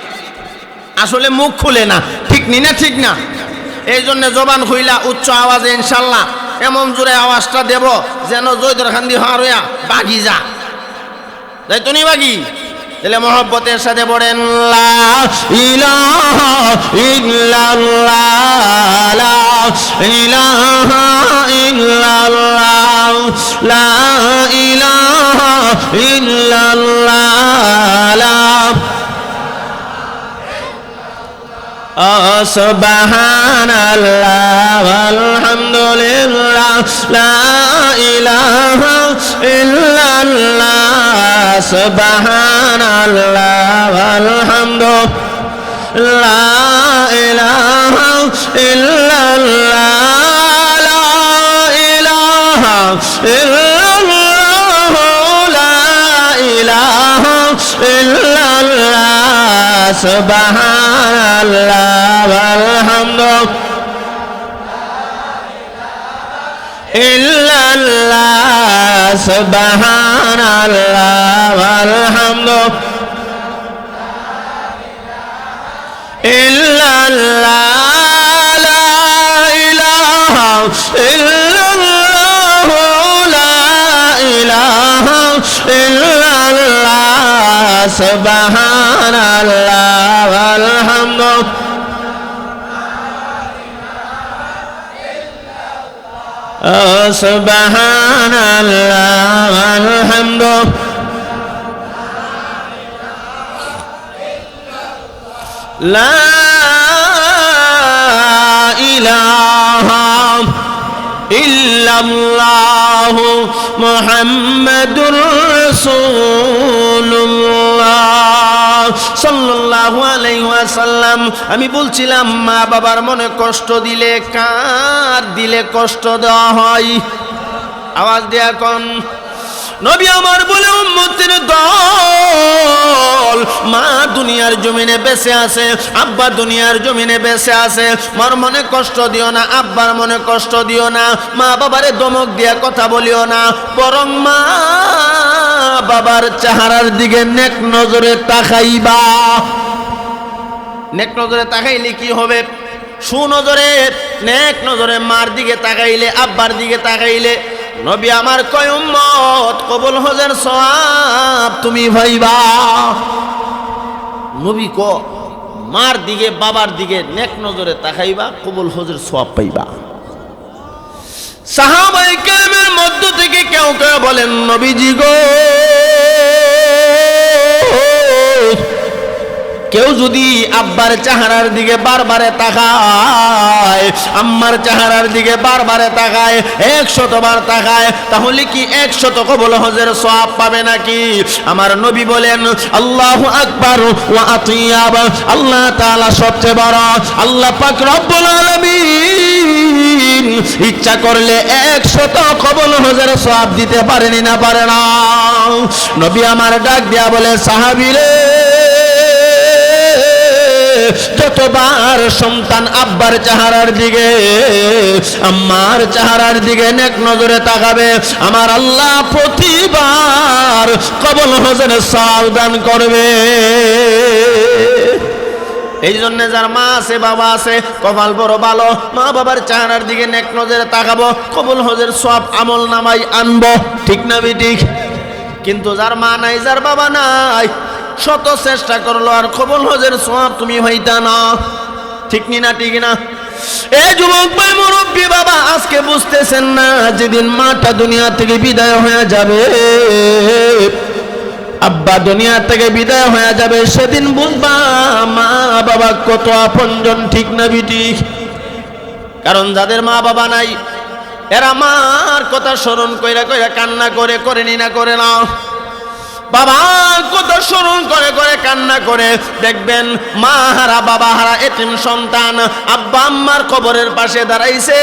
আসলে মুখ খুলে না। ঠিক নি না? ঠিক না? এই জন্য জবান খুইলা উচ্চ আওয়াজে ইনশাল্লাহ এমন জোরে আওয়াজটা দেব যেন জয়দর খান্দি হারুয়া বাগি যা যাই তো নি বাগি। তাহলে মহব্বতের সাথে পড়েন লা ইলাহা ইল্লাল্লাহ, লা ইলাহা ইল্লাল্লাহ, লা ইলাহা ইল্লাল্লাহ, সুবহানাল্লাহ আলহামদুলিল্লাহ, লা ইলাহা ইল্লাল্লাহ, সুবহানাল্লাহ আলহামদুলিল্লাহ, লা ইলাহা ইল্লাল্লাহ, লা ইলাহা ইল্লাল্লাহ, লা ইলাহা ইল্লাল্লাহ, সুবহানাল্লাহ আলহামদুলিল্লাহ, ইল্লাল্লাহ, সুবহানাল্লাহ আলহামদুলিল্লাহ, ইল্লাল্লাহ, লা ইলাহা ইল্লাল্লাহ, লা ইলাহা ইল্লাল্লাহ, সুবহানাল্লাহ আলহামদুলিল্লাহ, সুবহানাল্লাহ আলহামদুলিল্লাহ, লা ইলাহা ইল্লাল্লাহ মুহাম্মাদুর রাসূলুল্লাহ সাল্লাল্লাহু আলাইহি ওয়াসাল্লাম। আমি বলছিলাম মা বাবার মনে কষ্ট দিলে কার দিলে কষ্ট দেওয়া হয়? আওয়াজ দেয়া কোন। নবী আমার বলে উম্মতের দল, মা দুনিয়ার জমিনে বেঁচে আছে, আব্বা দুনিয়ার জমিনে বেঁচে আছে, মার মনে কষ্ট দিও না, আব্বার মনে কষ্ট দিও না, মা বাবারে ধমক দিয়া কথা বলিও না, বরং মা বাবার চেহারার দিকে নেক নজরে তাকাইবা। নেক নজরে তাকাইলে কি হবে? সুনজরে নেক নজরে মার দিকে তাকাইলে, আব্বার দিকে তাকাইলে নবী আমার কয় উম্মত কবুল হজের সওয়াব তুমি ভাইবা। নবী ক মার দিকে বাবার দিকে নেক নজরে তাকাইবা, কবুল হজের সওয়াব পাইবা। সাহাবায়ে কেরামের মধ্য থেকে কেউ কেউ বলেন, নবীজি গো, কেউ যদি আব্বার চেহারার দিকে বারবারে তাকায়, আম্মার চেহারার দিকে বারবারে তাকায়, 100 বার তাকায়, তাহলে কি 100 কবুল হজের সওয়াব পাবে নাকি? আমার নবী বলেন, আল্লাহু আকবার ওয়া আতিয়াব, আল্লাহ তাআলা সবচেয়ে বড়। আল্লাহ পাক রব্বুল আলামিন ইচ্ছা করলে 100 কবুল হজের সওয়াব দিতে পারেনি না পারে না? নবী আমার ডাক দিয়া বলে, সাহাবীরে, যতবার সন্তান আব্বার চেহারার দিকে আম্মার চেহারার দিকে নেক নজরে তাকাবে, আমার আল্লাহ প্রতিবার কবুল হজের সওয়াব দান করবে। এই জন্য যার মা আছে বাবা আছে, কপাল বড় ভালো, মা বাবার চেহারার দিকে নেক নজরে তাকাবো, কবুল হজের সওয়াব আমল নামাই আনবো, ঠিক না বেঠিক? কিন্তু যার মা নাই, যার বাবা নাই, শত চেষ্টা করলো আর কবুল হজের সওয়াব তুমি হইতা না, ঠিক না? ঠিক না? এই যুবক ভাই, মুরব্বী বাবা, আজকে বুঝতেছেন না, যেদিন মাটা দুনিয়া থেকে বিদায় হয়ে যাবে, আব্বা দুনিয়া থেকে বিদায় হয়ে যাবে, সেদিন বুঝবা মা বাবা কত আপনজন, ঠিক না বিঠিক? কারণ যাদের মা বাবা নাই, এরা মার কথা স্মরণ কইরা কইরা কান্না করে, করেনি না করে না? বাবার কথা স্মরণ করে করে কান্না করে, দেখবেন মা হারা বাবা হারা এতিম সন্তান আব্বা আম্মার কবরের পাশে দাঁড়াইছে,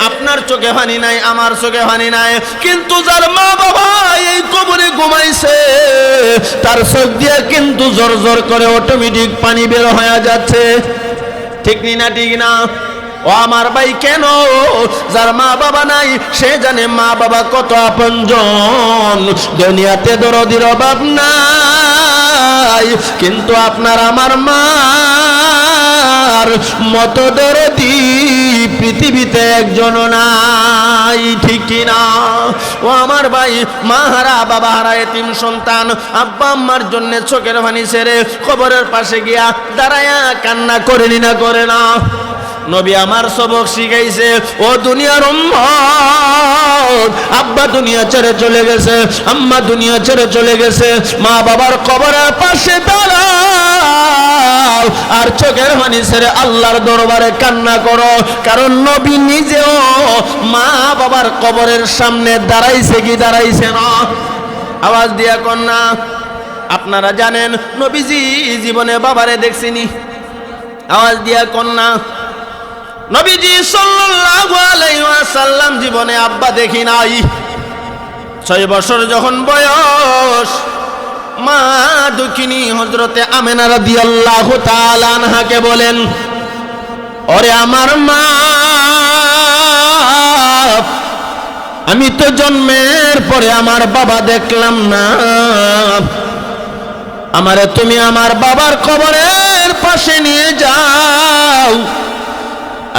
আপনার চোখে পানি নাই, আমার চোখে পানি নাই, কিন্তু যার মা বাবা এই কবরে ঘুমাইছে, তার চোখ দিয়ে কিন্তু জোর জোর করে অটোমেটিক পানি বের হয়ে যাচ্ছে, ঠিক না? ঠিক না? ও আমার ভাই, কেন? যার মা বাবা নাই সে জানে মা বাবা কত আপনজন। দুনিয়াতে দরদির অভাব নাই, কিন্তু আপনার আমার মার মতো দরদি পৃথিবীতে একজন নাই, ঠিক কিনা? ও আমার ভাই, মা হারা বাবা হারা এতিম সন্তান আব্বা আম্মার জন্য চোখের পানি ছেড়ে কবরের পাশে গিয়া দাঁড়ায়া কান্না করেনি না করে না? নবী আমার সবক শিখাইছে, ও দুনিয়ার উম্মত, আব্বা দুনিয়া ছেড়ে চলে গেছে, আম্মা দুনিয়া ছেড়ে চলে গেছে, মা বাবার কবরের পাশে দাঁড়াও আর চোখের পানি ছেড়ে আল্লাহর দরবারে কান্না করো। কারণ নবী নিজেও মা বাবার কবরের সামনে দাঁড়াইছে কি দাঁড়াইছে না? আওয়াজ দিয়া কন্যা, আপনারা জানেন নবীজি জীবনে বাবারে দেখছিনি? আওয়াজ দিয়া কন্যা, নবীজি সাল্লাল্লাহু আলাইহি ওয়াসাল্লাম জীবনে আব্বা দেখি নাই। 6 বছর যখন বয়স, মা দুঃখিনী হযরতে আমেনা রাদিয়াল্লাহু তাআলা আনহাকে বলেন, ওরে আমার মা, আমি তো জন্মের পরে আমার বাবা দেখলাম না, আমারে তুমি আমার বাবার কবরের পাশে নিয়ে যাও,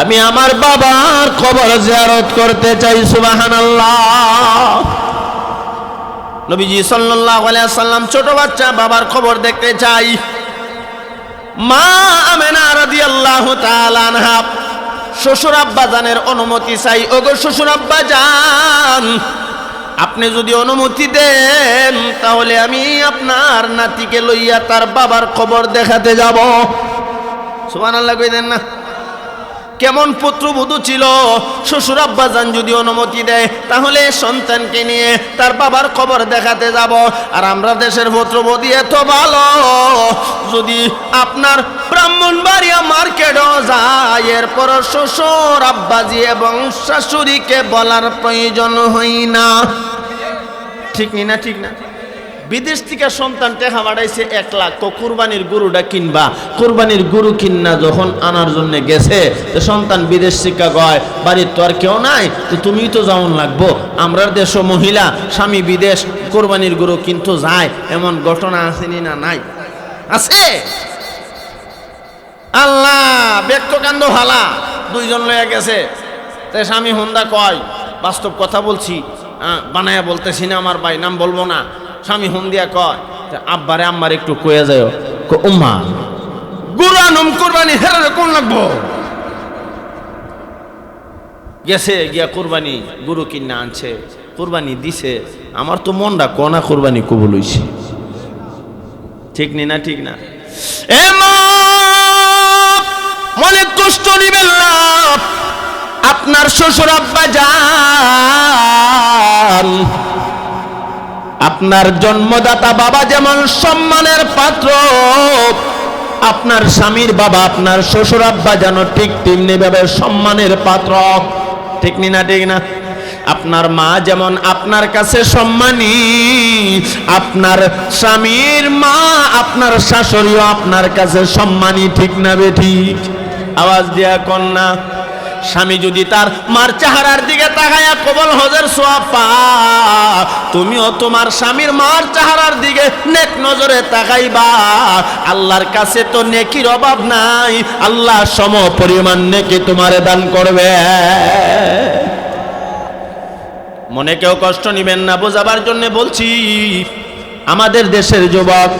আমি আমার বাবার কবর জিয়ারত করতে চাই। সুবহানাল্লাহ। নবীজি সাল্লাল্লাহু আলাইহি ওয়াসাল্লাম ছোট বাচ্চা বাবার কবর দেখতে চাই। মা আমেনা রাদিয়াল্লাহু তাআলা আনহা শ্বশুর আব্বা জানের অনুমতি চাই। ওগো শ্বশুর আব্বা জান, আপনি যদি অনুমতি দেন তাহলে আমি আপনার নাতিকে লইয়া তার বাবার কবর দেখাতে যাব। সুবহানাল্লাহ কই দেন না? কেমন পুত্রবধূ ছিল! শ্বশুর আব্বাজান যদি অনুমতি দেয় তাহলে সন্তানকে নিয়ে তার বাবার কবর দেখাতে যাব। আর আমরা দেশের পুত্রবধূ এত ভালো, যদি আপনার ব্রাহ্মণবাড়িয়া মার্কেটও যায়, এরপর শ্বশুর আব্বাজি এবং শাশুড়িকে বলার প্রয়োজন হয় না, ঠিক না? ঠিক না? বিদেশ থেকে সন্তান টাকা পাঠাইছে 1 লাখ, কুরবানির গরুটা কিনবা। কুরবানির গরু কিনা যখন আনার জন্য গেছে, তো সন্তান বিদেশ শিক্ষা কয়, বাড়ির তো আর কেউ নাই, তো তুমি তো যাওন লাগবো। আমরা দেশ মহিলা স্বামী বিদেশ কুরবানির গরু কিন্তু যায়, এমন ঘটনা আসেনি না? নাই, আছে। আল্লাহ ব্যক্ত কান্দ হালা 2 জন লয়ে গেছে, তাই স্বামী হুন্দা কয়, বাস্তব কথা বলছি, বানায়া বলতেছি না, আমার ভাই নাম বলবো না। স্বামী হুন দিয়া কয়, আব্বারে আম্মারে একটু কয়ে যায়, উম্মা গরু আনুম কোরবানি হেরে কোন লাগবো গেছে গিয়া কোরবানি গরু কিনা আনছে কোরবানি দিছে আমার তো মনটা কোনা কোরবানি কবুল হইছে ঠিক নি না ঠিক না এ মা মনে কষ্ট নিবেন না আপনার শ্বশুর আব্বা যান আপনার জন্মদাতা বাবা যেমন সম্মানের পাত্র আপনার স্বামীর বাবা আপনার শ্বশুর আব্বা যেন ঠিক তেমনি ভাবে সম্মানের পাত্র ঠিক নি না ঠিক না আপনার মা যেমন আপনার কাছে সম্মানী আপনার স্বামীর মা আপনার শাশুড়িও আপনার কাছে সম্মানী ঠিক না বে ঠিক আওয়াজ দিয়া কন্যা স্বামী যদি তার মার চেহারার দিকে তাকায়া কবল হজের সোয়াব পায় তুমিও তোমার স্বামীর মার চেহারার দিকে নেক নজরে তাকাইবা আল্লাহর কাছে তো নেকির অভাব নাই আল্লাহ সম পরিমাণ নেকি তোমারে দান করবে মনে কেউ কষ্ট নিবেন না বোঝাবার জন্য বলছি আমাদের দেশের যুবক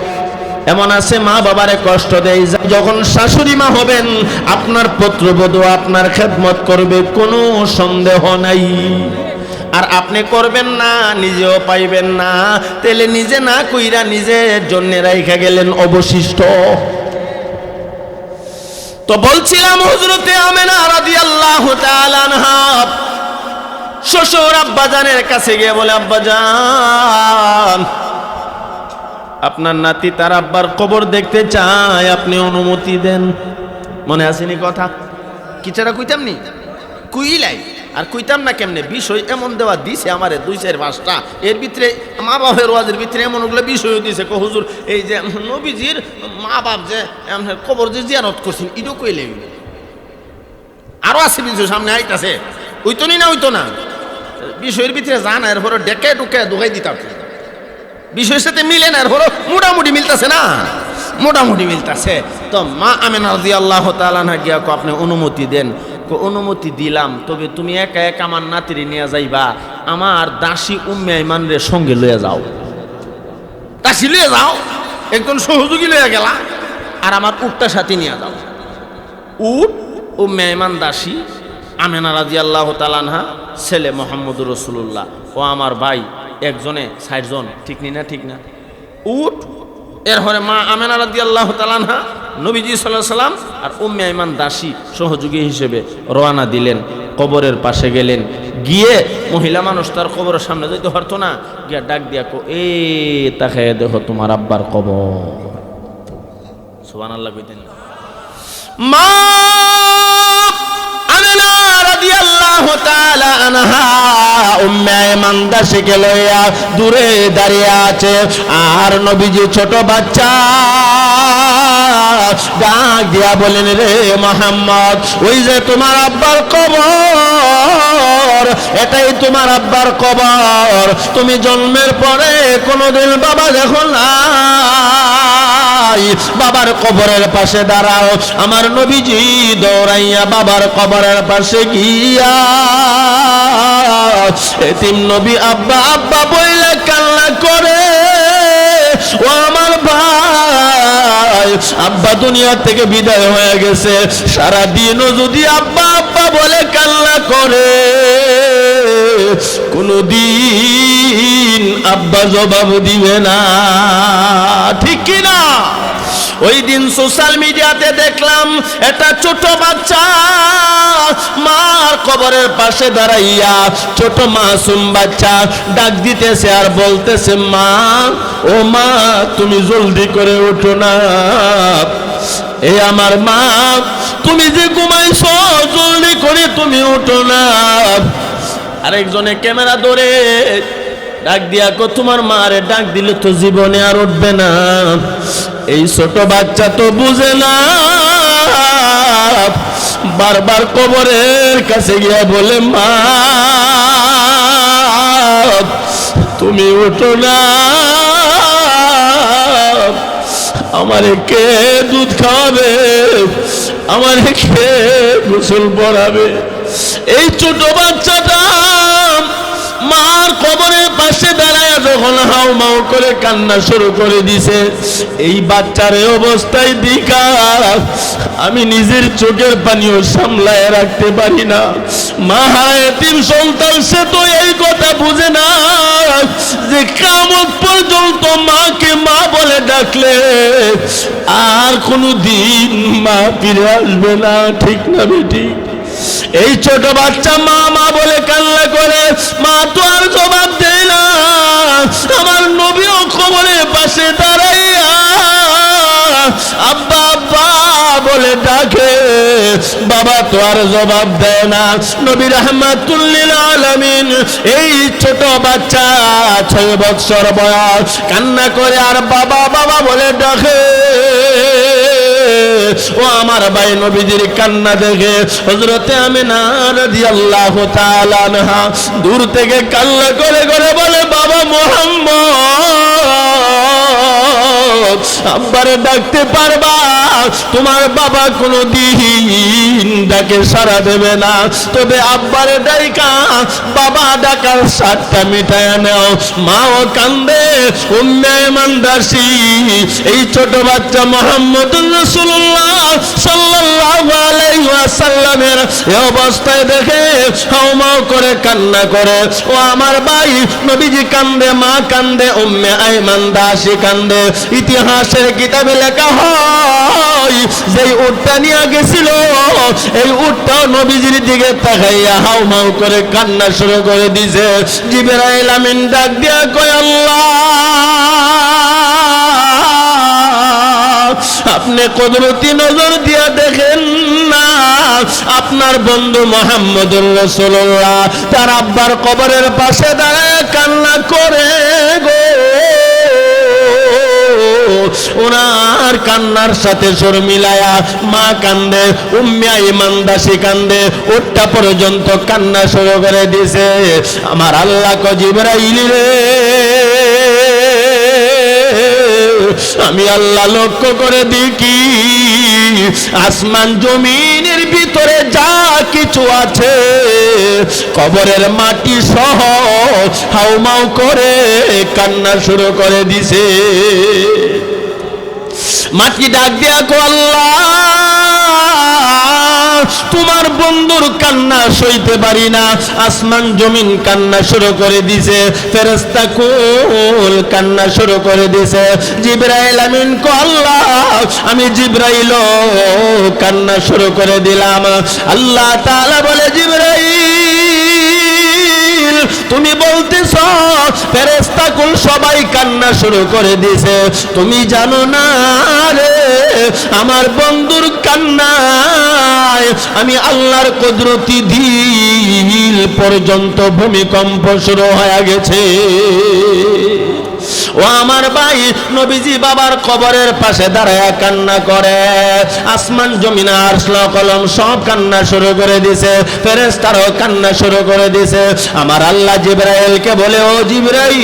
এমন আছে মা বাবারে কষ্ট দেয় যখন শাশুড়ি মা হবেন আপনার পুত্রবধূ আপনার খেদমত করবে কোনো সন্দেহ নাই আর আপনি করবেন না নিজেও পাইবেন না তাহলে নিজে না কইরা নিজের জন্য রাইখা গেলেন অবশিষ্ট তো বলছিলাম হযরতে আমেনা রাদিয়াল্লাহু তাআলা আনহা শ্বশুর আব্বাজানের কাছে গিয়ে বলে আব্বাজান আপনার নাতি তার আব্বার কবর দেখতে চায় আপনি অনুমতি দেন মনে আসেনি কথা কিচারা কইতাম নি কুইলাই আর কইতাম না কেমনে বিষয় এমন দেওয়া দিছে আমারে 2-4-5টা এর ভিতরে মা বাবার ওয়াজের ভিতরে এমন ওগুলো বিষয়ও দিছে কো হুজুর এই যে নবীজির মা বাপ যে কবর যে জিয়ারত করছেন ইডো কইলে আরো আছে বিষয় সামনে আইতাছে ওইতো নি না ওইতো না বিষয়ের ভিতরে জানা এর পরে ডেকে ঢুকে ঢুকাই দিতাম বিষয়ের সাথে মিলে না এর পরে মোটামুটি মিলতেছে না মোটামুটি মিলতেছে তো মা আমেনা রাদিয়াল্লাহু তাআলা আনহা গিয়া কো আপনি অনুমতি দেন কো অনুমতি দিলাম তবে তুমি একা একা আমার নাতিরে নিয়ে যাইবা আমার দাসী উম্মে আইমানের সঙ্গে লইয়া যাও দাসী লইয়া যাও একজন সহযোগী লইয়া গেলা আর আমার উটটা সাথে নিয়ে যাও উট উম্মে আইমান দাসী আমেনা রাদিয়াল্লাহু তাআলা আনহা ছেলে মুহাম্মদুর রাসূলুল্লাহ ও আমার ভাই একজনে 60 জন ঠিক নি না ঠিক না উট এরপরে মা আমেনা রাদিয়াল্লাহু তাআলা আনহা নবীজি সাল্লাল্লাহু আলাইহি সাল্লাম আর উম্মে আইমান দাসী সহযোগী হিসেবে রওনা দিলেন কবরের পাশে গেলেন গিয়ে মহিলা মানুষ তার কবরের সামনে যাইতে পারতো না গিয়া ডাক দিয়া কো এ তাকায় দেখো তোমার আব্বার কবর সুবহানাল্লাহ কইতেন মা আমেনা রাদিয়াল্লাহু তাআলা আনহা উম্মে আইমান দাসীকে লইয়া দূরে দাঁড়িয়ে আছে আর নবীজি ছোট বাচ্চা ডাক দিয়া বলেন রে মুহাম্মদ ওই যে তোমার আব্বার কবর এটাই তোমার আব্বার কবর তুমি জন্মের পরে কোনোদিন বাবা দেখো না বাবার কবরের পাশে দাঁড়াও আমার নবীজি দৌড়াইয়া বাবার কবরের পাশে গিয়া এতিম নবী আব্বা আব্বা বইলে কান্না করে ও আমার ভাই আব্বা দুনিয়া থেকে বিদায় হয়ে গেছে সারা দিনও যদি আব্বা আব্বা বলে কান্না করে কোনদিন আব্বা জবাব দিবে না ঠিক কি না ওই দিন সোশ্যাল মিডিয়াতে দেখলাম একটা ছোট বাচ্চা মার কবরের পাশে দাঁড়াইয়া ছোট মাসুম বাচ্চা ডাক দিতেছে আর বলতেছে মা ও মা তুমি জলদি করে ওঠো না এ আমার মা তুমি যে ঘুমাইছো জলদি করে তুমি ওঠো না আরেকজনে ক্যামেরা ধরে ডাক দিয়া কো তোমার মারে ডাক দিলে তো জীবনে আর উঠবে না এই ছোট বাচ্চা তো বুঝে না বারবার কবরের কাছে গিয়া বলে মা তুমি ওঠো না আমারে কে দুধ খাওয়াবে আমারে কে গোসল পরাবে এই ছোট বাচ্চাটা মার কবরের পাশে দাঁড়ায় তখন হাউমাউ করে কান্না শুরু করে দিছে। এই বাচ্চার এই অবস্থায় দেখা আমি নিজের চোখের পানিও সামলায় রাখতে পারি না। মা এতিম সন্তান, সে তো এই কথা বুঝে না যে কিয়ামত পর্যন্ত মাকে মা বলে ডাকলে আর কোনো দিন মা ফিরে আসবে না, ঠিক না বেটি? এই ছোট বাচ্চা মা মা বলে কান্না করে, মা তো আর জবাব দেয় না। আমার নবীও কবরের পাশে দাঁড়াইয়া আব্বা আব্বা বলে ডাকে, বাবা তো আর জবাব দেয় না। নবী রাহমাতুল লিল আলামিন এই ছোট বাচ্চা 6 বছর বয়স কান্না করে আর বাবা বাবা বলে ডাকে। ও আমার ভাই নবীজির কান্না দেখে হযরতে আমিনা রাদিয়াল্লাহু তাআলা আনহা দূর থেকে কান্না করে করে বলে, বাবা মুহাম্মদ, আব্বারে ডাকতে পারবা? তোমার বাবা কোনো দিন ডাকে সাড়া দেবে না, তবে আব্বারে ডাইকা বাবা ডাকার সাতটা মিটায় নাও। মাও কান্দে, উম্মে আইমান দাসী এই ছোট বাচ্চা মুহাম্মদুর রাসূলুল্লাহ সাল্লাল্লাহু আলাইহি ওয়াসাল্লামের এই অবস্থায় দেখে হাউমাউ করে কান্না করে। ও আমার ভাই, নবীজি কান্দে, মা কান্দে, উম্মে আইমান দাসী কান্দে। ইতিহাসের কিতাবে লেখা হয় যেই উটটা নিয়ে গেছিল এই উটটাও নবীজির দিকে তাকাইয়া হাউমাউ করে কান্না শুরু করে দিছে। জিবরাইল আমিন ডাক দিয়া কয়, আল্লাহ আপনি কুদরতি নজর দিয়া দেখেন না, আপনার বন্ধু মুহাম্মদুর রাসূলুল্লাহ তার আব্বার কবরের পাশে দাঁড়ায় কান্না করে গো। ওনার কান্নার সাথে সুর মিলায়া মা কান্দে, উম্মে আইমান দাসী কান্দে, উটটা পর্যন্ত কান্না শুরু করে দিছে। আমার আল্লাহ কয়, জিবরাইল রে, আমি আল্লাহ লক্ষ্য করে দেখি আসমান জমিনের ভিতরে যা কিছু আছে কবরের মাটি সহ হাউমাউ করে কান্না শুরু করে দিছে। মাটি ডাক দিয়া কো, আল্লাহ তোমার বন্ধুর কান্না সইতে পারি না। আসমান জমিন কান্না শুরু করে দিছে, ফেরেশতা কুল কান্না শুরু করে দিছে। জিবরাইল আমিন কো, আল্লাহ আমি জিবরাইল কান্না শুরু করে দিলাম। আল্লাহ তাআলা বলে, জিবরাইল তুমি বলতেছ ফেরেশতা কুল সবাই কান্না শুরু করে দিছে, তুমি জানো না রে আমার বন্ধুর কান্নায় আমি আল্লাহর কুদরতি দিল পর্যন্ত ভূমিকম্প শুরু হয়ে গেছে। ও আমার ভাই, নবীজি বাবার কবরের পাশে দাঁড়ায় কান্না করে, আসমান জমিন আরশ কলম সব কান্না শুরু করে দিছে, ফেরেশতারাও কান্না শুরু করে দিছে। আমার আল্লাহ জিবরাইলকে বলে, ও জিবরাইল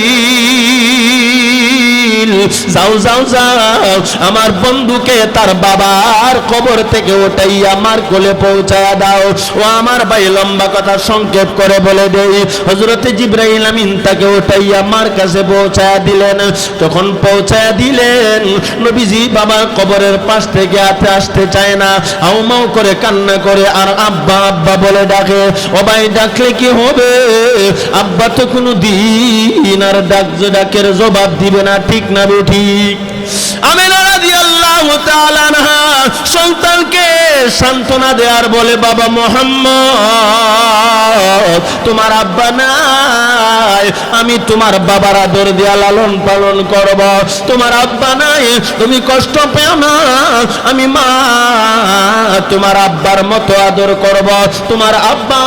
যাও যাও যাও, আমার বন্ধুকে তার বাবার কবর থেকে উঠাইয়া আমার কোলে পৌঁছায়া দাও। ও আমার ভাই, লম্বা কথা সংক্ষেপ করে বলে দেই, হযরতে জিবরাইল আমিন তাকে উঠাইয়া আমার কাছে পৌঁছায়া দিলেন। তখন পৌঁছায়া দিলেন, নবীজি বাবার কবরের পাশ থেকে আসতে চায় না, হাউমাউ করে কান্না করে আর আব্বা আব্বা বলে ডাকে। ও ভাই, ডাকলে কি হবে? আব্বা তো কোনো দিন আর ডাকের জবাব দিবে না, ঠিক না ঠিক? আমিনা রাদিয়াল্লাহু তাআলা আনহা সন্তানকে সান্ত্বনা দেয়ার বলে, বাবা মুহাম্মদ তোমার আব্বা নাই, আমি তোমার বাবার আদর দিয়া লালন পালন করব। তোমার আব্বা নাই, তুমি কষ্ট পেও না, আমি মা তোমার আব্বার মতো আদর করব। তোমার আব্বা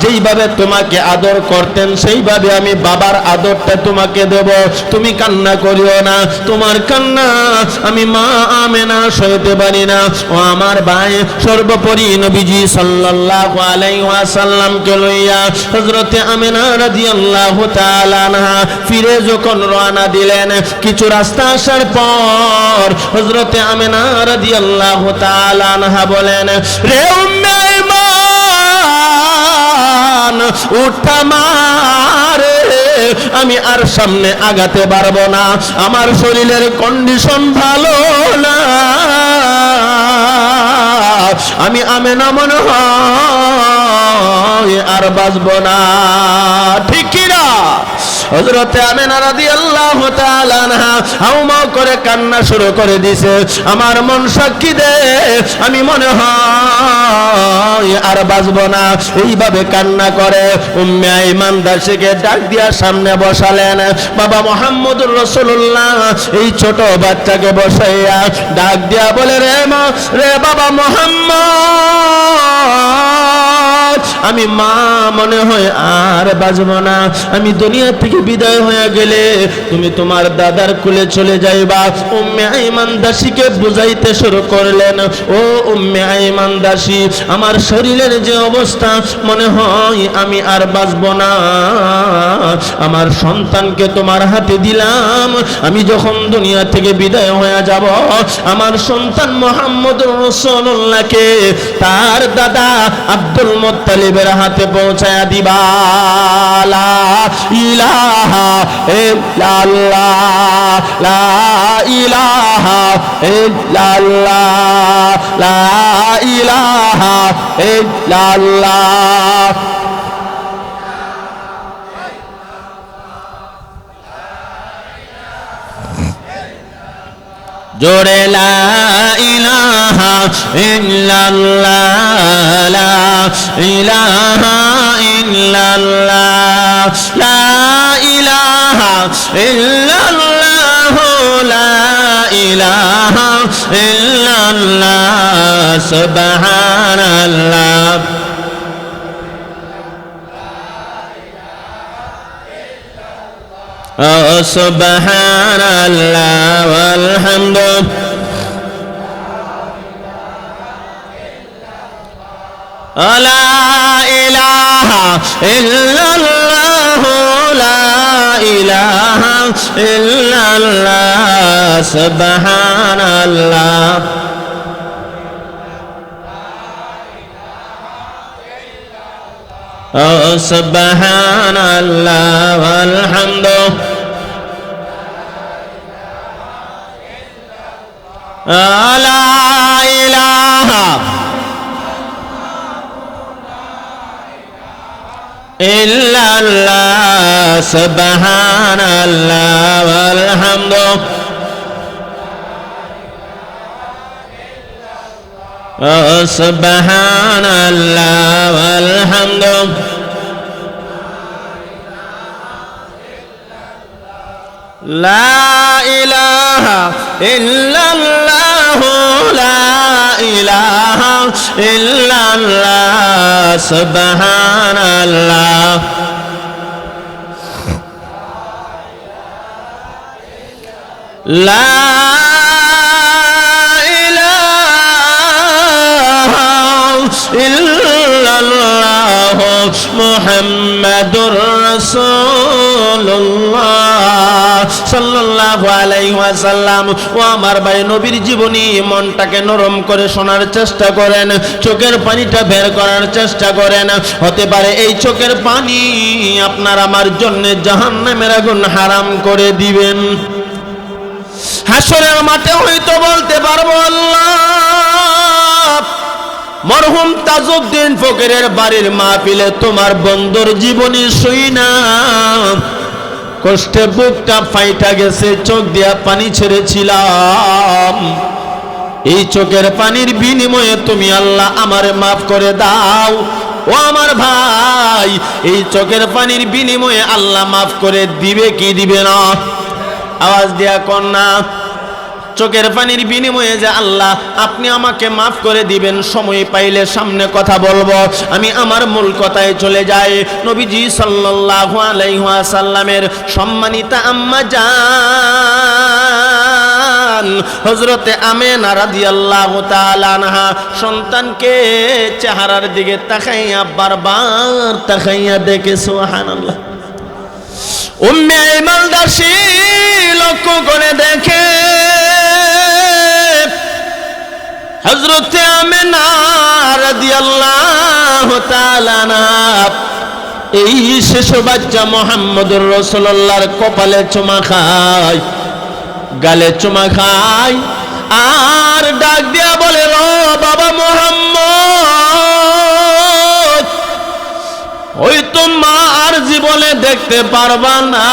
যেইভাবে তোমাকে আদর করতেন সেইভাবে আমি বাবার আদরটা তোমাকে দেব। তুমি কান্না করিও না, তোমার কান্না আমি মা আমেনা সইতে পারি না। ও আমার ভাই, সর্বোপরি নবীজি সাল্লাল্লাহু আলাইহি ওয়াসাল্লামকে লইয়া হযরতে আমিনা রাদিয়াল্লাহু তাআলা আনহা ফিরে যখন রওনা দিলেন, কিছু রাস্তা আসার পর হযরতে আমিনা রাদিয়াল্লাহু তাআলা আনহা বলেন, রে উম্মে আইমান উঠা মারে, আমি আর সামনে আগাতে পারবো না, আমার শরীরের কন্ডিশন ভালো না, আমি আমেনা মনে হয় আর বাঁচবো না। ঠিক কিনা? হযরতে আমেনা রাদিয়াল্লাহু তাআলা আনহা হাউমাউ করে কান্না শুরু করে দিয়েছে। আমার মন সাক্ষী দে, আমি মনে হয় আর বাঁচবো না। এইভাবে কান্না করে উম্মে আইমান দাসীকে ডাক দিয়া সামনে বসালেন। বাবা মুহাম্মদুর রাসূলুল্লাহ এই ছোট বাচ্চাকে বসাইয়া ডাক দিয়া বলে, রে বাবা মুহাম্মদ, আমি মা মনে হয় আর বাঁচবো না, আমি দুনিয়া থেকে বিদায় হয়ে গেলে তুমি তোমার দাদার কুলে চলে যাইবা। উম্মে আইমান দাসীকে বুঝাইতে শুরু করলেন, ও উম্মে আইমান দাসী, আমার শরীরের যে অবস্থা মনে হয় আমি আর বাঁচবো না, আমার সন্তানকে তোমার হাতে দিলাম, আমি যখন দুনিয়া থেকে বিদায় হয়ে যাব আমার সন্তান মুহাম্মদুর রাসূলুল্লাহকে তার দাদা আব্দুল মুত্তালিবের হাতে পৌঁছায়া দিবা। লা ইলাহা ইল্লাল্লাহ, লা ইলাহা ইল্লাল্লাহ, লা ইলাহা ইল্লাল্লাহ। জোরে লা ইলাহা ইল্লাল্লাহ, লা ইলাহা ইল্লাল্লাহ, লা ইলাহা ইল্লাল্লাহ, লা ইলাহা ইল্লাল্লাহ, সুবহানাল্লাহ। সুবহানাল্লাহ ওয়াল হামদু, লা ইলাহা ইল্লাল্লাহ, লা ইলাহা ইল্লাল্লাহ, সুবহানাল্লাহ। সুবহানাল্লাহ ওয়াল হামদু, লা ইলাহা ইল্লাল্লাহ, সুবহানাল্লাহ ওয়াল হামদু, সুবহানাল্লাহ ওয়াল হামদু, লা ইলাহা ইল্লাল্লাহ, লা ইলাহা ইল্লাল্লাহ, সুবহানাল্লাহ। লা ইল্লাল্লাহ মুহাম্মাদুর রাসূলুল্লাহ সাল্লাল্লাহু আলাইহি ওয়াসাল্লাম। ও আমার ভাই, নবীর জীবনী মনটাকে নরম করে শোনার চেষ্টা করেন, চোখের পানিটা বের করার চেষ্টা করেন। হতে পারে এই চোখের পানি আপনার আমার জন্য জাহান্নামের আগুন হারাম করে দিবেন। হাসরের মাঠে হয়তো বলতে পারবো, আল্লাহ, মরহুম তাজউদ্দিন ফকিরের বাড়ির মাহফিলে তোমার বন্ধুর জীবনী শুইনা কষ্টে বুকটা ফাইটা গেছে, চোখ দিয়া পানি ছেড়েছিলাম। এই চোখের পানির বিনিময়ে তুমি আল্লাহ আমারে মাফ করে দাও। ও আমার ভাই, এই চোখের পানির বিনিময়ে আল্লাহ মাফ করে দিবে কি দিবে না? আওয়াজ দিয়া কন্যা, চোখের পানির বিনিময়ে যে আল্লাহ আপনি আমাকে মাফ করে দিবেন, সময় পাইলে সামনে কথা বলবো। আমি আমার মূল কথায় চলে যাই। নবীজি সাল্লাল্লাহু আলাইহি ওয়াসাল্লামের সম্মানিতা আম্মা জান হযরতে আমেনা রাদিয়াল্লাহু তাআলা আনহা সন্তানকে চেহারার দিকে তাকাইয়া বারবার তাকাইয়া দেখে, সুবহানাল্লাহ। উম্মে আইমান দাসী লক্ষ্য করে দেখে হযরতে আমেনা রাদিয়াল্লাহু তাআলা আনহা এই শিশু বাচ্চা মুহাম্মদুর রাসূলুল্লাহর কপালে চুমা খায়, গালে চুমা খায়, আর ডাক দিয়া বলে, ও বাবা মুহাম্মদ, ওই তো মা আর জীবনে দেখতে পারবা না,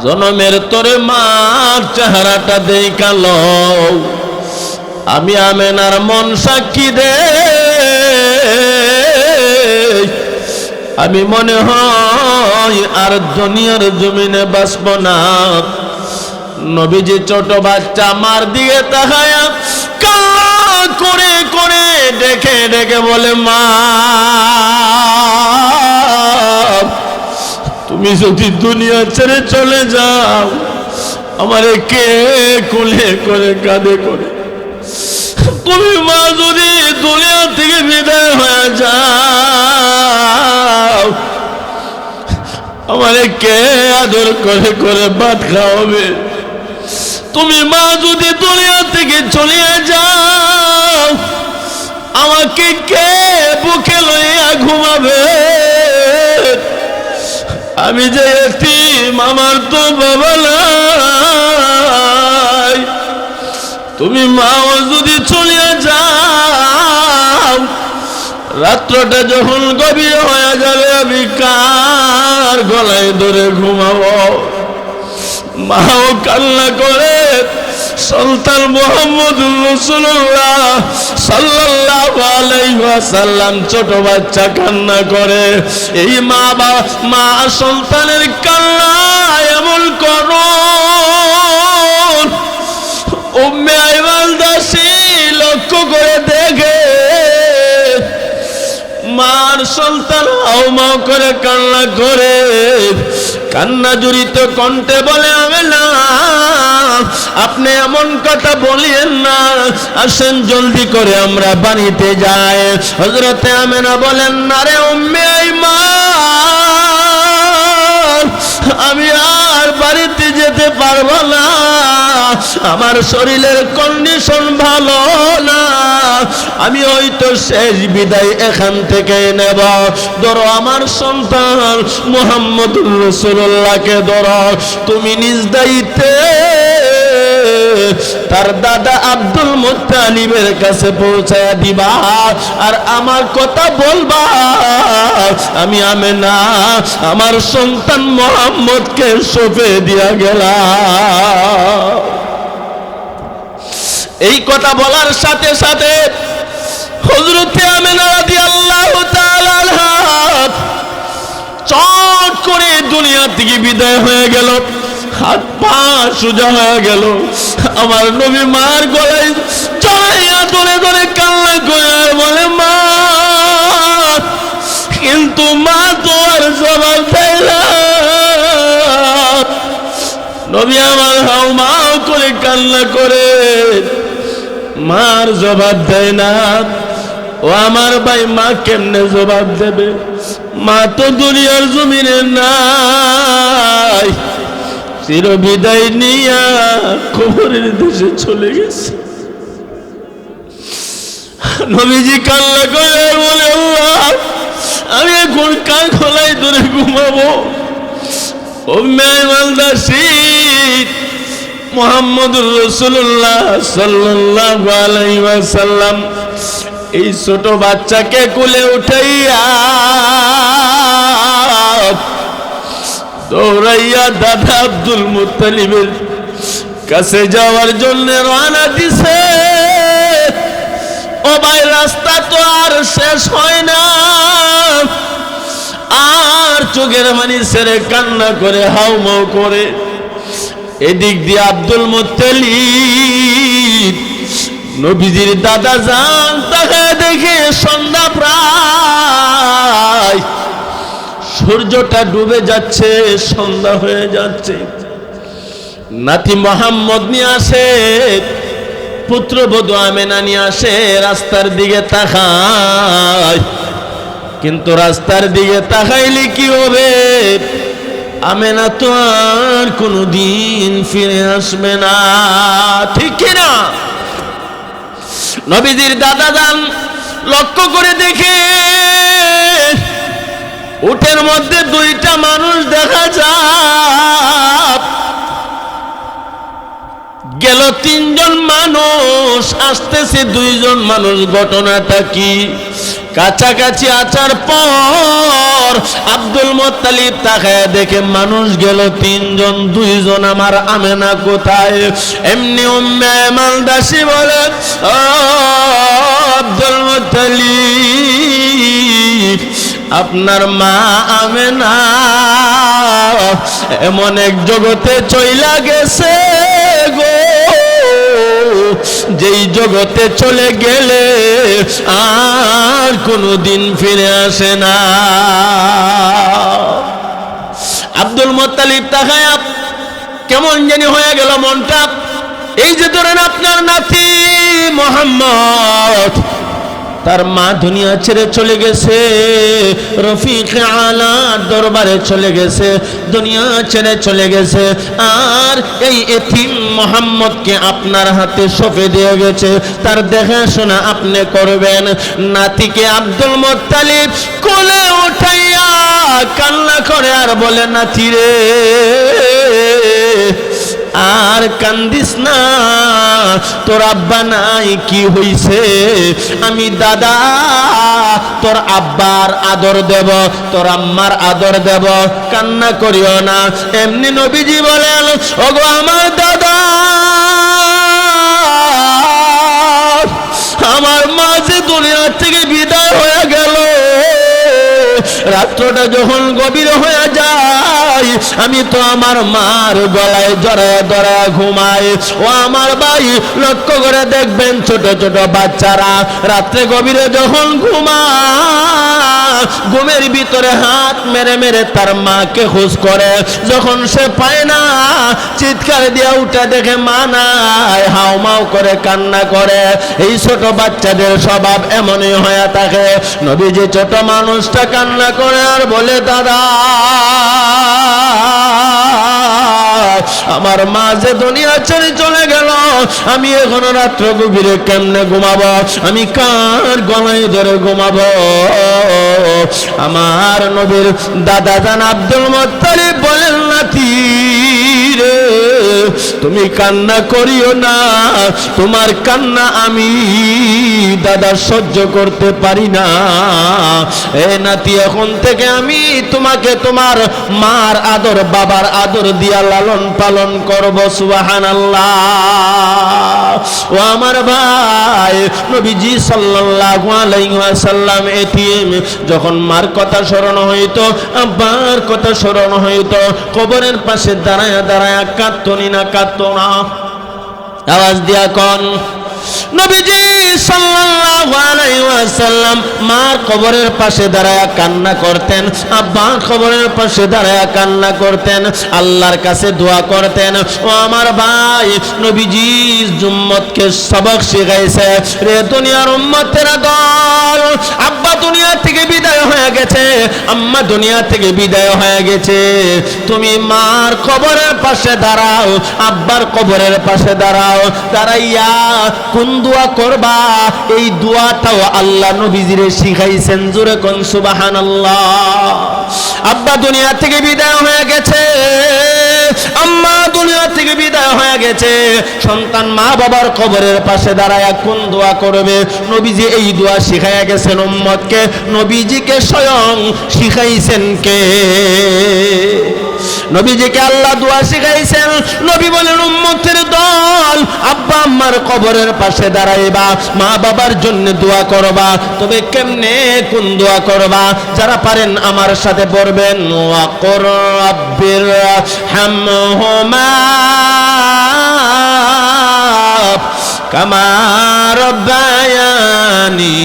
জনমের তোরে মার চেহারাটা দেখালো, আমি আমেনার মন সাক্ষী দে, আমি মনে হয় আর দুনিয়ার জমিনে বাঁচব না। নবীজি ছোট বাচ্চা মার দিকে তাকায়া কান্না করে করে ডেকে ডেকে বলে, মা তুমি যদি দুনিয়া ছেড়ে চলে যাও, আমারে কে কোলে করে কাঁধে করে, তুমি মা যদি দুনিয়া থেকে বিদায় হয়ে যাও, আমারে কে আদর করে করে ভাত খাওয়াবে, তুমি মা যদি দুনিয়া থেকে চলে যাও, আমাকে কে বুকে লইয়া ঘুমাবে, আমি যে এতিম, আমার তো বাবা নাই, তুমি মাও যদি চলে যাও, রাত্রটা যখন গভীর হয়ে যাবে, আমি কার গলায় ধরে ঘুমাবো? মাও কান্না করে, সন্তান মুহাম্মদুর রাসূলুল্লাহ সাল্লাল্লাহু আলাইহি ওয়াসাল্লাম ছোট বাচ্চা কান্না করে, এই মা সন্তানের কান্না এমন করুন, উম্মে আইমান দাসী লক্ষ্য করে দেখে, মার সন্তান হাউমাউ করে কান্না করে, কান্না জড়িত কণ্ঠে বলে, আমেনা আপনি এমন কথা বলিয়েন না, আসেন জলদি করে আমরা বাড়িতে যাই। হযরতে আমেনা বলেন, না রে উম্মে আইমান, আমি আর বাড়িতে যেতে পারবো না, আমার শরীরের কন্ডিশন ভালো না, আমি হয়তো শেষ বিদায় এখান থেকে নেব, ধরো আমার সন্তান মুহাম্মদুর রাসূলুল্লাহকে ধরো, তুমি নিজ দায়িত্বে তার দাদা আব্দুল মুত্তালিবের কাছে পৌঁছায়া দিবা, আর আমার কথা বলবা, আমি আমেনা আমার সন্তান মুহাম্মদকে সঁপে দিয়া গেলাম। এই কথা বলার সাথে সাথে হযরতে আমেনা রাদিয়াল্লাহু তাআলা আনহা চট করে দুনিয়া থেকে বিদায় হয়ে গেল, হাত পা সোজা হয়ে গেল, আমার নবী মার গলায় জড়াইয়া ধরে ধরে কান্না করে আর বলে, মা, কিন্তু মা তো আর জবাব দেয় না। নবী আমার হাউমাউ করে কান্না করে, মার জবাব দেয় না। ও আমার ভাই, মা কেমনে জবাব দেবে? মা তো দুনিয়ার জমিনে নাই, চির বিদায় নিয়া কবরের দেশে চলে গেছে। নবীজি কান্না করে বলে, আল্লাহ, আমি এখন কান খোলাই ধরে ঘুমাবো? উম্মে আইমান দাসী মুহাম্মদুর রাসূলুল্লাহ সাল্লাল্লাহু আলাইহি ওয়াসাল্লাম এই ছোট বাচ্চাকে কোলে উঠাইয়া দৌড়াইয়া দাদা আব্দুল মুত্তালিবের কাছে যাওয়ার জন্য রওনা দিছে। ও ভাই, রাস্তা তো আর শেষ হয় না, আর চোখের পানি ছেড়ে কান্না করে হাউমাউ করে এদিক দিয়ে আব্দুল মুত্তালিব নবীজির দাদা যান, তাকে দেখে সন্ধ্যা প্রায়, সূর্যটা ডুবে যাচ্ছে, সন্ধ্যা হয়ে যাচ্ছে। নাতি মোহাম্মদ নিয়ে আসে, পুত্রবধূ আমেনা নিয়ে আসে, রাস্তার দিকে তাকায়, কিন্তু রাস্তার দিকে তাকাইলে কি হবে? আমেনা তো আর কোনদিন ফিরে আসবে না, ঠিক কিনা? নবীজির দাদা যান লক্ষ্য করে দেখে উটের মধ্যে দুইটা মানুষ দেখা যায়, গেল তিনজন মানুষ, আসতেছে দুইজন মানুষ। ঘটনাটা কি? কাছাকাছি আসার পর আব্দুল মুত্তালিব তাকায় দেখে মানুষ গেল তিনজন, দুইজন আমার আমেনা কোথায়? এমনি উম্মে আইমান দাসী বলে, ও আব্দুল মুত্তালিব, আপনার মা আমেনা এমন এক জগতে চইলা গেছে গো, যেই জগতে চলে গেলে আর কোনোদিন ফিরে আসে না। আব্দুল মুত্তালিব তাকায়া কেমন জানি হয়ে গেল মনটা। এই যে ধরেন আপনার নাতি মোহাম্মদ, তার মা দুনিয়া ছেড়ে চলে গেছে, রফিক আলা দরবারে চলে গেছে, দুনিয়া ছেড়ে চলে গেছে, আর এই এতিম মোহাম্মদকে আপনার হাতে সঁপে দিয়ে গেছে, তার দেখাশোনা আপনি করবেন। নাতিকে আব্দুল মুত্তালিব কোলে উঠাইয়া কান্না করে আর বলে, নাতি রে আর কান্দিস না, তোর আব্বা নাই, কি হইছে? আমি দাদা তোর আব্বার আদর দেব, তোর আম্মার আদর দেব, কান্না করিও না। এমনি নবীজি বলেন, ওগো আমার দাদা, আমার মা যে দুনিয়া থেকে বিদায় হয়ে গেল, রাত্রটা যখন গভীর হয়ে যায়, আমি তো আমার মার গলায় জড়ায় ধরা ঘুমাই। ও আমার ভাই, লক্ষ্য করে দেখবেন ছোট ছোট বাচ্চারা রাত্রে গভীরে যখন ঘুমায়, ঘুমের ভিতরে হাত মেরে মেরে তার মাকে খোঁজ করে, যখন সে পায় না চিৎকার দিয়ে উঠে দেখে মা নাই, হাও মাও করে কান্না করে। এই ছোট বাচ্চাদের স্বভাব এমনই হয়ে থাকে। নবীজি ছোট মানুষটা কান্না করে আর বলে, দাদা আমার মা যে দুনিয়া ছেড়ে চলে গেল, আমি এখনো রাত্র গভীরে কেমনে ঘুমাবো? আমি কার গলায় ধরে ঘুমাবো? আমার নবীর দাদা জান আব্দুল মুত্তালিব বলেন, নাতি রে তুমি কান্না করিও না, তোমার কান্না আমি দাদা সহ্য করতে পারি না। এ নাতি, এখন থেকে আমি তোমাকে তোমার মার আদর, বাবার আদর দিয়া লালন পালন করব। সুবহানাল্লাহ। ও আমার ভাই, নবীজি সাল্লাল্লাহু আলাইহি ওয়াসাল্লাম এতিম, যখন মার কথা স্মরণ হইতো, আব্বার কথা স্মরণ হইতো, কবরের পাশে দাঁড়ায় দাঁড়ায় কাঁদতনি না, কাঁদতো না? আওয়াজ দিয়া কোন? নবীজি সাল্লাল্লাহু আলাইহি ওয়াসাল্লাম মার কবরের পাশে দাঁড়ায়া কান্না করতেন, আব্বার কবরের পাশে দাঁড়ায়া কান্না করতেন, আল্লাহর কাছে দোয়া করতেন। ও আমার ভাই, নবীজি উম্মতকে সবক শিখাইছে, রে দুনিয়ার উম্মতেরা দল, আব্বা দুনিয়া থেকে বিদায় হয়ে গেছে, আম্মা দুনিয়া থেকে বিদায় হয়ে গেছে, তুমি মার কবরের পাশে দাঁড়াও, আব্বার কবরের পাশে দাঁড়াও, দাঁড়াইয়া কোন দোয়া করবা? এই দোয়াটাও আল্লাহ নবীজিরে শিখাইছেন। জোরে কোন সুবহানাল্লাহ। আব্বা দুনিয়া থেকে বিদায় হয়ে গেছে, আম্মা দুনিয়া থেকে বিদায় হয়ে গেছে, সন্তান মা বাবার কবরের পাশে দাঁড়ায় কোন দোয়া করবে? নবীজি এই দোয়া শিখাইয়া গেছেন উম্মতকে। নবীজিকে স্বয়ং শিখাইছেন কে? নবীজিকে আল্লাহ দোয়া শিখাইছেন। নবী বলেন, উম্মতের দল, আব্বা আম্মার কবরের পাশে দাঁড়াইবা, মা বাবার জন্য দোয়া করবা। তবে কেমনে, কোন দোয়া করবা? যারা পারেন আমার সাথে পড়বেন, ওয়াকুর রাব্বির হামহুমা কামা রাব্বায়ানি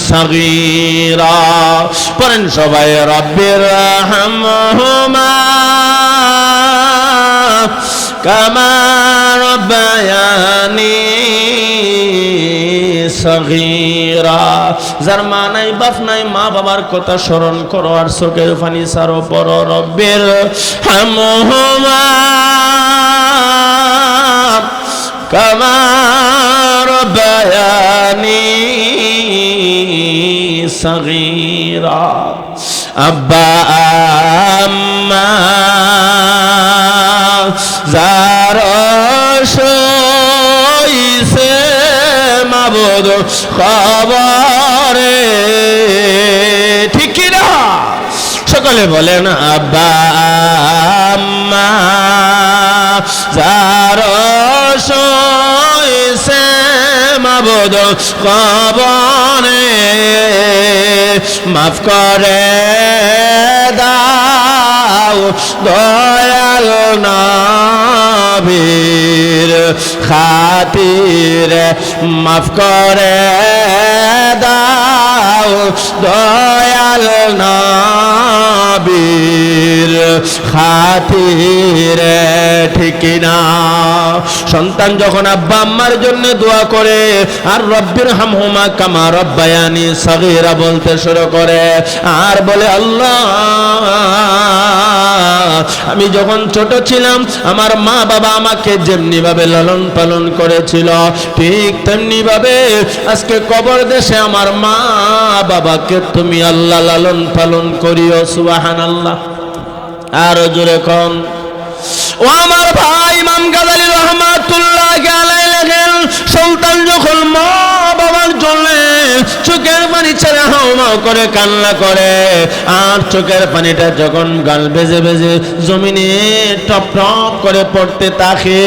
সাগীরা। পড়েন সবাই, রাব্বির হামহুমা কামা রাব্বায়ানি সাগীরা। যার মা নাই, বাপ নাই, মা বাবার কথা স্মরণ করো আর চোখের পানি ছাড়ো, পড়ো রব্বির হামহুমা কামা রাব্বায়ানি সগীরা আব্বা আম্মা যারা সইছে মাবুদ খবরে ঠিক কি না সকলে বলেন আব্বা আম্মা যারা সইছে মাবুদ খবরে মাফ করে দাও দয়াল নবীর খাতিরে মাফ করে দাও দয়াল নবীর খাতিরে ঠিক না সন্তান যখন আব্বা আম্মার জন্য দোয়া করে আর রব্বির হামহুমা কামা রব্বায়ানি সগীরা বলতে শুরু করে আর বলে আল্লাহ আমি যখন ছোট ছিলাম আমার মা বাবা আমাকে যেমনি ভাবে লালন পালন করেছিল ঠিক তেমনি ভাবে আজকে কবর দেশে আমার মা বাবাকে তুমি আল্লাহ লালন পালন করিও সুবহানাল্লাহ আর জোরে কোন ও আমার ভাই ইমাম গাজালি রহমাতুল্লাহ আলাইহি লেখেন সুলতান যখন মা বাবার জন্য চোখের পানি ছেড়ে হাওমাও করে কান্না করে আর চোখের পানিটা যখন গাল বেজে বেজে জমিনে টপ টপ করে পড়তে থাকে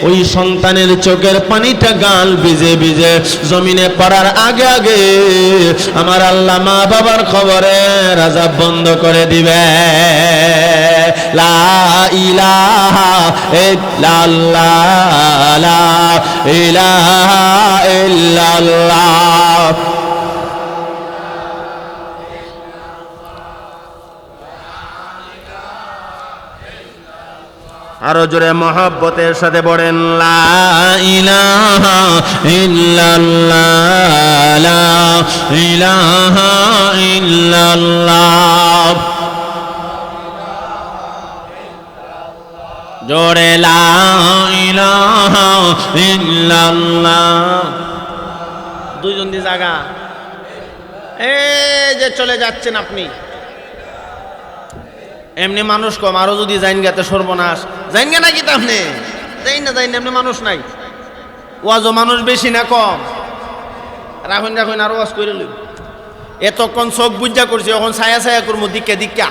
ওই সন্তানের চোখের পানিটা গাল ভিজে ভিজে জমিনে পড়ার আগে আগে আমার আল্লাহ মা বাবার খবরে আযাব বন্ধ করে দিবে লা ইলাহা ইল্লাল্লাহ লা ইলাহা ইল্লাল্লাহ আরো জোরে মহব্বতের সাথে বলেন লা ইলাহা ইল্লাল্লাহ লা ইলাহা ইল্লাল্লাহ জোরে লা ইলাহা ইল্লাল্লাহ দুইজন দি জায়গা এই যে চলে যাচ্ছেন আপনি এমনি মানুষ কম আরো যদি যাইন গেতে সর্বনাশ যাইন গে নাকি আপনি যাইন না এমনি মানুষ নাই ওয়াজও মানুষ বেশি না কম রাখুন রাখুন আরো ওয়াজ করে লই এতক্ষণ চোখ বুঝা করছি এখন ছায়া ছায়া করবো দিকে দিকা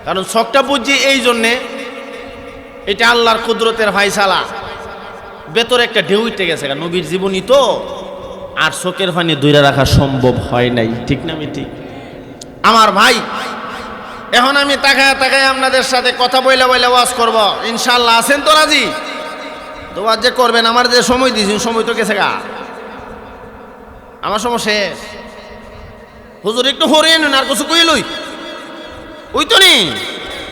কারণ চোখটা বুঝছি এই জন্যে এটা আল্লাহর কুদরতের ফায়সালা ভেতরে একটা ঢেউ উঠে গেছে নবীর জীবনী তো আর চোখের পানি ধরে রাখা সম্ভব হয় নাই ঠিক না আমি ঠিক আমার ভাই এখন আমি তাকায় তাকায় আপনাদের সাথে কথা বইলে বইলে ওয়াজ করব ইনশাআল্লাহ আছেন তো রাজি দোয়া যে করবেন আমার যে সময় দিয়েছেন সময় তো গেছে গা আমার সময় শেষ হুজুর একটু হরিয়ে নিন আর কিছু কইলই ওই তো নি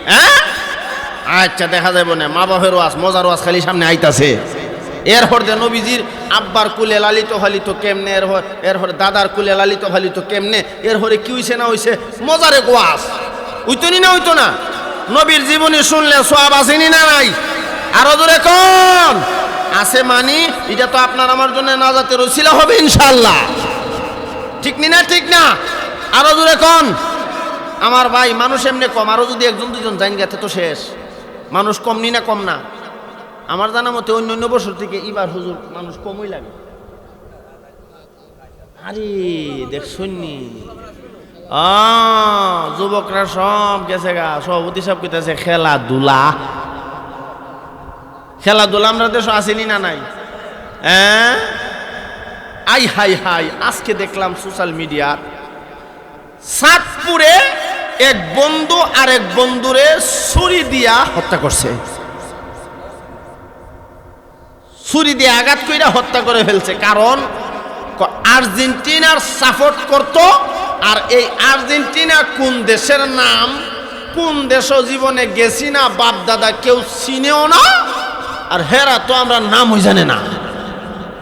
হ্যাঁ আচ্ছা দেখা যাবে না মা বাপের ওয়াজ মজার ওয়াজ খালি সামনে আইতাছে এরপর দে নবীজির আব্বার কুলে লালিত ফালিত কেমনে এরপর দাদার কুলে লালিত ফালিত কেমনে এরপরে কি হইছে না হইছে মজারে ওয়াজ উইতনি না হইতো না নবীর জীবনী শুনলে সওয়াব আসেনি না নাই আরো জোরে কোন আছে মানি এটা তো আপনার আমার জন্য নাজাতের ওসিলা হবে ইনশাআল্লাহ ঠিক নি না ঠিক না আরো জোরে কোন আমার ভাই মানুষ এমনি কম আরো যদি একজন দুজন জাইন গেছে তো শেষ মানুষ কম নি না কম না আমার জানা মতে অন্য বছর থেকে এবার হুজুর মানুষ কমই লাগে আরে দেখছুননি যুবকরা সব গেছে গা সভাপতি সব কইতেছে খেলাধুলা খেলাধুলা আমরা দেশ আসেনি না নাই হ্যাঁ আই হাই হাই আজকে দেখলাম সোশ্যাল মিডিয়ার সাতপুরে এক বন্ধু আর এক বন্ধুরে ছুরি দিয়া হত্যা করছে ছুরি দিয়ে আঘাত কইরা হত্যা করে ফেলছে কারণ আর্জেন্টিনার সাপোর্ট করত আর এই আর্জেন্টিনা কোন দেশের নাম কোন দেশ জীবনে গেছি না বাপ দাদা কেউ চিনেও না আর হেরা তো আমরা নাম হই জানে না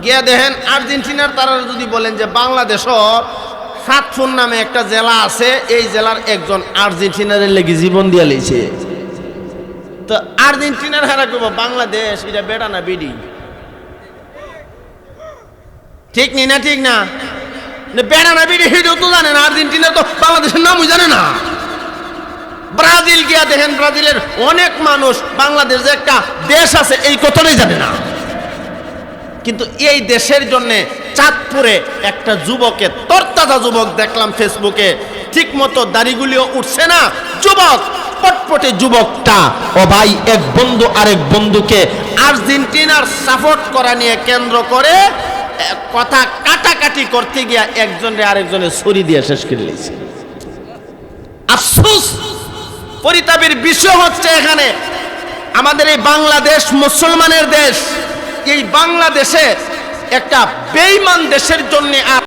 গিয়া দেখেন আর্জেন্টিনার তারা যদি বলেন যে বাংলাদেশ সাতপুর নামে একটা জেলা আছে এই জেলার একজন আর্জেন্টিনারের লেগে জীবন দিয়া লইছে তো আর্জেন্টিনার হেরা করবো বাংলাদেশ এটা বেটা না বিডি ঠিক নি না? ঠিক না? বেড়া না বিড়ি হিডেও তো জানে না, আর্জেন্টিনা তো বাংলাদেশের নামই জানে না। ব্রাজিল গিয়া দেখেন, ব্রাজিলের অনেক মানুষ বাংলাদেশ যে একটা দেশ আছে এই কথাটাই জানে না। কিন্তু এই দেশের জন্য চাঁদপুরে একটা যুবকের, তরতাজা যুবক দেখলাম ফেসবুকে, ঠিক মতো দাড়িগুলিও উঠছে না, যুবক পটপটে যুবকটা, ও ভাই এক বন্ধু আরেক বন্ধুকে আর্জেন্টিনার সাপোর্ট করা নিয়ে কেন্দ্র করে কথা কাটাকাটি করতে গিয়া একজনের আরেকজনের ছুরি দিয়ে শেষ করে দিয়েছে। আফসোস, পরিতাপের বিষয় হচ্ছে এখানে আমাদের এই বাংলাদেশ মুসলমানের দেশ, এই বাংলাদেশে একটা বেঈমান দেশের জন্য